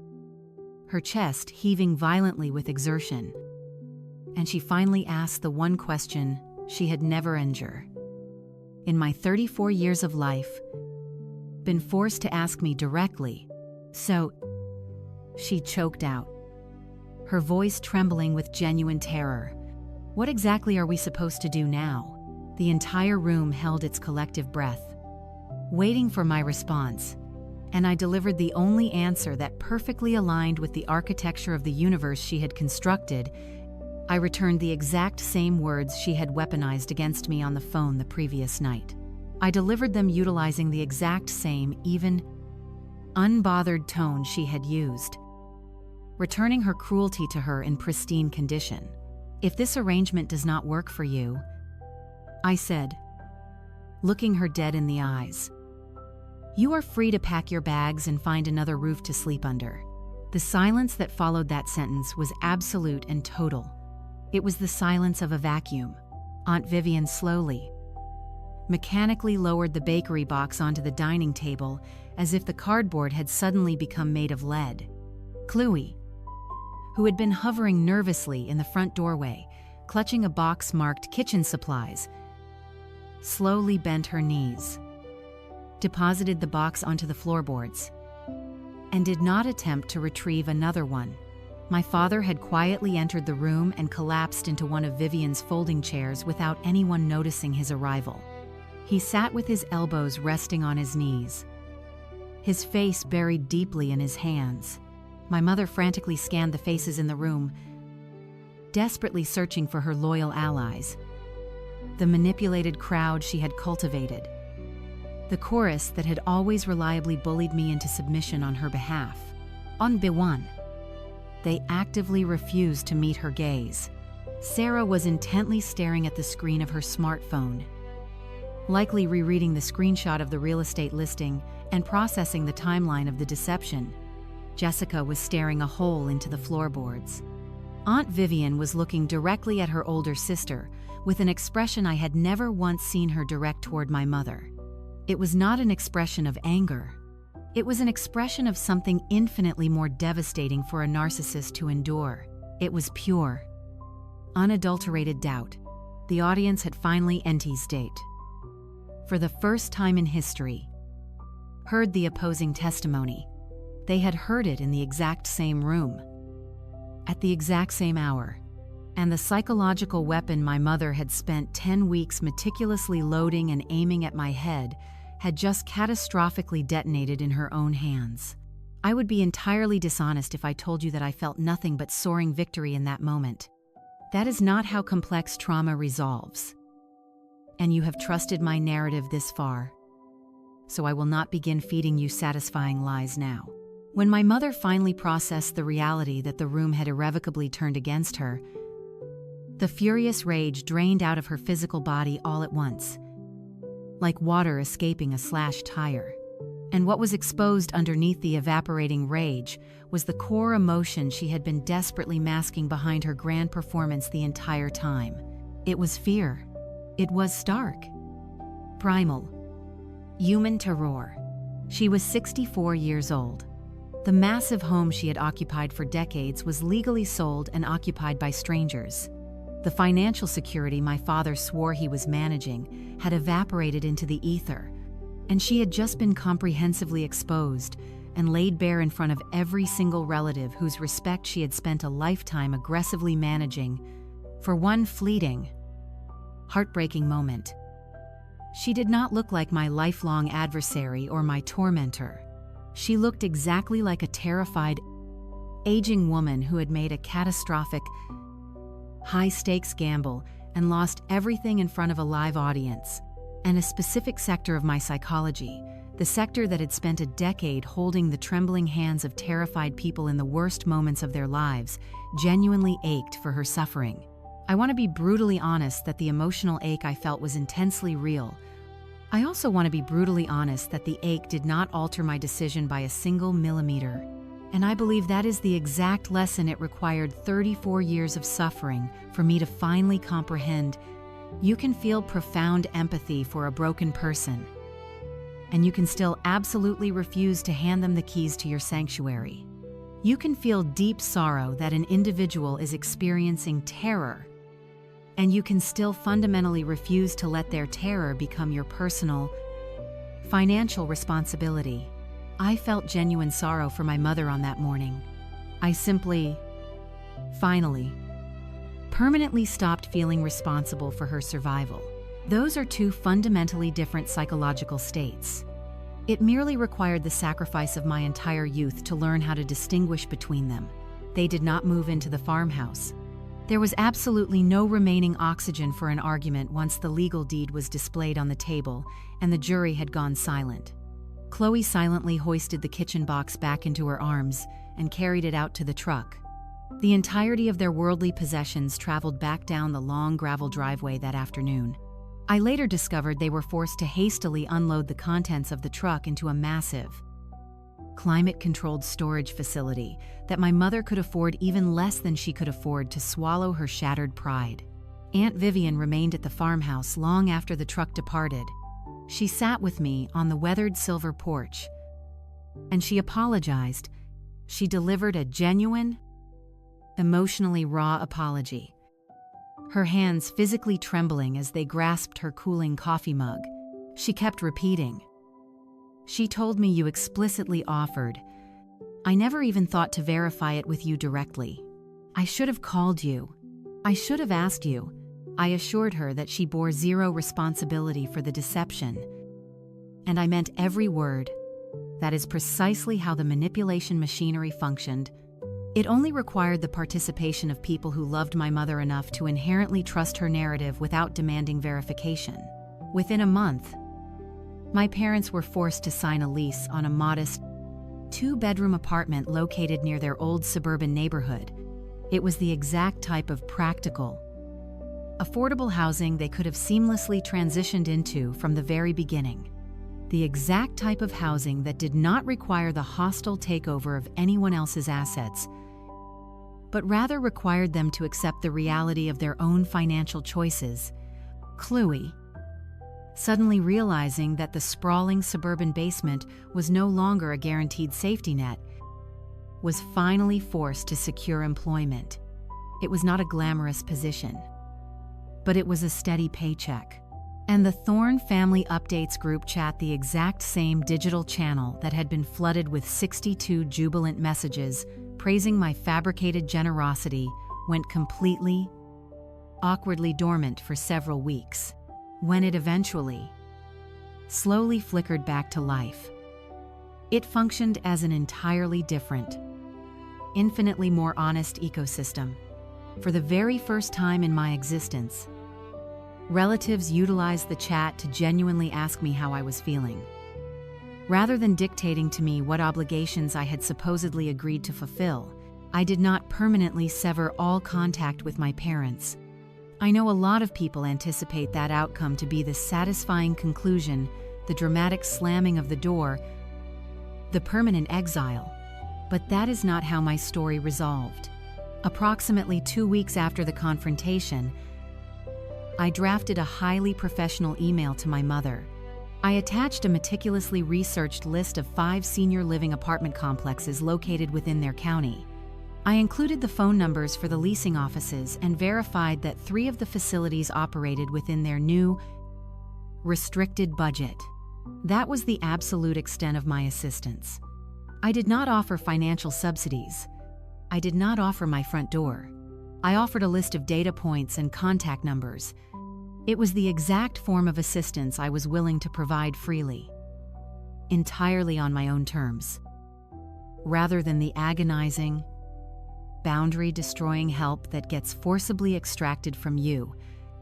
her chest heaving violently with exertion, and she finally asked the one question she had never endured in my 34 years of life, been forced to ask me directly. So, she choked out, her voice trembling with genuine terror. What exactly are we supposed to do now? The entire room held its collective breath, waiting for my response, and I delivered the only answer that perfectly aligned with the architecture of the universe she had constructed. I returned the exact same words she had weaponized against me on the phone the previous night. I delivered them utilizing the exact same, even, unbothered tone she had used, returning her cruelty to her in pristine condition. If this arrangement does not work for you, I said, looking her dead in the eyes, you are free to pack your bags and find another roof to sleep under. The silence that followed that sentence was absolute and total. It was the silence of a vacuum. Aunt Vivian slowly, mechanically lowered the bakery box onto the dining table as if the cardboard had suddenly become made of lead. Chloe, who had been hovering nervously in the front doorway, clutching a box marked kitchen supplies, slowly bent her knees, deposited the box onto the floorboards, and did not attempt to retrieve another one. My father had quietly entered the room and collapsed into one of Vivian's folding chairs without anyone noticing his arrival. He sat with his elbows resting on his knees, his face buried deeply in his hands. My mother frantically scanned the faces in the room, desperately searching for her loyal allies, the manipulated crowd she had cultivated, the chorus that had always reliably bullied me into submission on her behalf. On B1, they actively refused to meet her gaze. Sarah was intently staring at the screen of her smartphone, likely rereading the screenshot of the real estate listing and processing the timeline of the deception. Jessica was staring a hole into the floorboards. Aunt Vivian was looking directly at her older sister with an expression I had never once seen her direct toward my mother. It was not an expression of anger. It was an expression of something infinitely more devastating for a narcissist to endure. It was pure, unadulterated doubt. The audience had finally state, for the first time in history, heard the opposing testimony. They had heard it in the exact same room, at the exact same hour, and the psychological weapon my mother had spent 10 weeks meticulously loading and aiming at my head had just catastrophically detonated in her own hands. I would be entirely dishonest if I told you that I felt nothing but soaring victory in that moment. That is not how complex trauma resolves. And you have trusted my narrative this far, so I will not begin feeding you satisfying lies now. When my mother finally processed the reality that the room had irrevocably turned against her, the furious rage drained out of her physical body all at once, like water escaping a slashed tire. And what was exposed underneath the evaporating rage was the core emotion she had been desperately masking behind her grand performance the entire time. It was fear. It was stark, primal, human terror. She was 64 years old. The massive home she had occupied for decades was legally sold and occupied by strangers. The financial security my father swore he was managing had evaporated into the ether, and she had just been comprehensively exposed and laid bare in front of every single relative whose respect she had spent a lifetime aggressively managing for one fleeting, heartbreaking moment. She did not look like my lifelong adversary or my tormentor. She looked exactly like a terrified, aging woman who had made a catastrophic, high-stakes gamble and lost everything in front of a live audience. And a specific sector of my psychology, the sector that had spent a decade holding the trembling hands of terrified people in the worst moments of their lives, genuinely ached for her suffering. I want to be brutally honest that the emotional ache I felt was intensely real. I also want to be brutally honest that the ache did not alter my decision by a single millimeter. And I believe that is the exact lesson it required 34 years of suffering for me to finally comprehend. You can feel profound empathy for a broken person, and you can still absolutely refuse to hand them the keys to your sanctuary. You can feel deep sorrow that an individual is experiencing terror, and you can still fundamentally refuse to let their terror become your personal, financial responsibility. I felt genuine sorrow for my mother on that morning. I simply, finally, permanently stopped feeling responsible for her survival. Those are two fundamentally different psychological states. It merely required the sacrifice of my entire youth to learn how to distinguish between them. They did not move into the farmhouse. There was absolutely no remaining oxygen for an argument once the legal deed was displayed on the table and the jury had gone silent. Chloe silently hoisted the kitchen box back into her arms and carried it out to the truck. The entirety of their worldly possessions traveled back down the long gravel driveway that afternoon. I later discovered they were forced to hastily unload the contents of the truck into a massive, climate-controlled storage facility that my mother could afford even less than she could afford to swallow her shattered pride. Aunt Vivian remained at the farmhouse long after the truck departed. She sat with me on the weathered silver porch, and she apologized. She delivered a genuine, emotionally raw apology. Her hands physically trembling as they grasped her cooling coffee mug. She kept repeating, "She told me you explicitly offered. I never even thought to verify it with you directly. I should have called you. I should have asked you." I assured her that she bore zero responsibility for the deception. And I meant every word. That is precisely how the manipulation machinery functioned. It only required the participation of people who loved my mother enough to inherently trust her narrative without demanding verification. Within a month, my parents were forced to sign a lease on a modest 2-bedroom apartment located near their old suburban neighborhood. It was the exact type of practical, affordable housing they could have seamlessly transitioned into from the very beginning. The exact type of housing that did not require the hostile takeover of anyone else's assets, but rather required them to accept the reality of their own financial choices. Chloe, suddenly realizing that the sprawling suburban basement was no longer a guaranteed safety net, was finally forced to secure employment. It was not a glamorous position, but it was a steady paycheck. And the Thorne Family Updates group chat, the exact same digital channel that had been flooded with 62 jubilant messages praising my fabricated generosity, went completely, awkwardly dormant for several weeks. When it eventually, slowly flickered back to life, it functioned as an entirely different, infinitely more honest ecosystem. For the very first time in my existence, relatives utilized the chat to genuinely ask me how I was feeling. Rather than dictating to me what obligations I had supposedly agreed to fulfill, I did not permanently sever all contact with my parents. I know a lot of people anticipate that outcome to be the satisfying conclusion, the dramatic slamming of the door, the permanent exile. But that is not how my story resolved. Approximately 2 weeks after the confrontation, I drafted a highly professional email to my mother. I attached a meticulously researched list of 5 senior living apartment complexes located within their county. I included the phone numbers for the leasing offices and verified that 3 of the facilities operated within their new, restricted budget. That was the absolute extent of my assistance. I did not offer financial subsidies. I did not offer my front door. I offered a list of data points and contact numbers. It was the exact form of assistance I was willing to provide freely, entirely on my own terms, rather than the agonizing, boundary-destroying help that gets forcibly extracted from you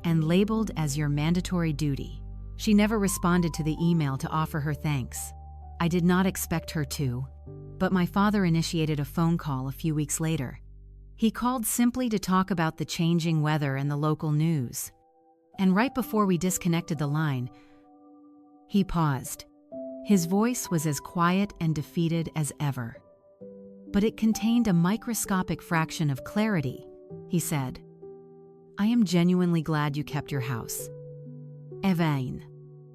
and labeled as your mandatory duty. She never responded to the email to offer her thanks. I did not expect her to, but my father initiated a phone call a few weeks later. He called simply to talk about the changing weather and the local news. And right before we disconnected the line, he paused. His voice was as quiet and defeated as ever. But it contained a microscopic fraction of clarity. He said, "I am genuinely glad you kept your house." Evain.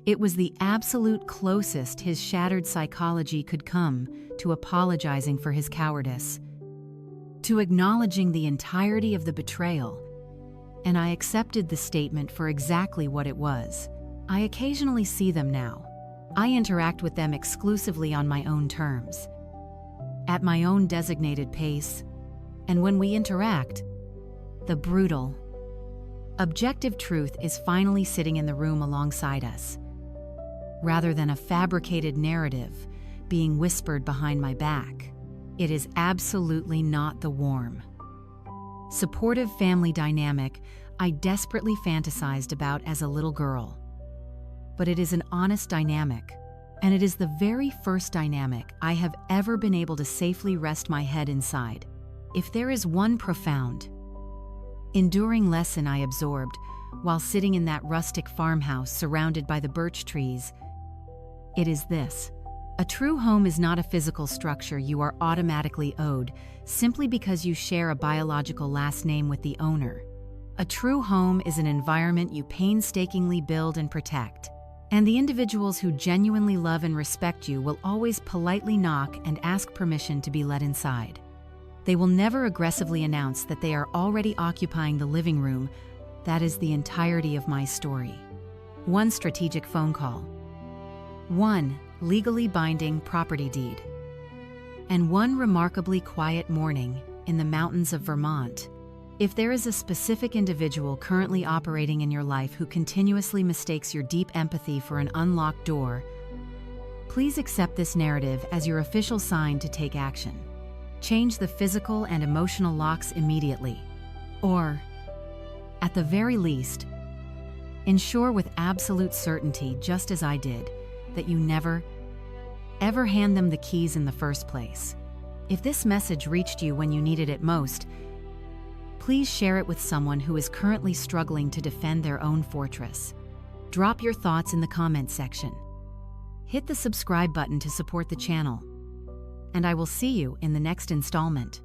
It was the absolute closest his shattered psychology could come to apologizing for his cowardice, to acknowledging the entirety of the betrayal, and I accepted the statement for exactly what it was. I occasionally see them now. I interact with them exclusively on my own terms, at my own designated pace, and when we interact, the brutal, objective truth is finally sitting in the room alongside us, rather than a fabricated narrative being whispered behind my back. It is absolutely not the warm, supportive family dynamic I desperately fantasized about as a little girl. But it is an honest dynamic, and it is the very first dynamic I have ever been able to safely rest my head inside. If there is one profound, enduring lesson I absorbed while sitting in that rustic farmhouse surrounded by the birch trees, it is this: a true home is not a physical structure you are automatically owed simply because you share a biological last name with the owner. A true home is an environment you painstakingly build and protect, and the individuals who genuinely love and respect you will always politely knock and ask permission to be let inside. They will never aggressively announce that they are already occupying the living room. That is the entirety of my story. 1 strategic phone call. 1 legally binding property deed. And 1 remarkably quiet morning in the mountains of Vermont. If there is a specific individual currently operating in your life who continuously mistakes your deep empathy for an unlocked door, please accept this narrative as your official sign to take action. Change the physical and emotional locks immediately. Or, at the very least, ensure with absolute certainty, just as I did, that you never, ever hand them the keys in the first place. If this message reached you when you needed it most, please share it with someone who is currently struggling to defend their own fortress. Drop your thoughts in the comments section. Hit the subscribe button to support the channel. And I will see you in the next installment.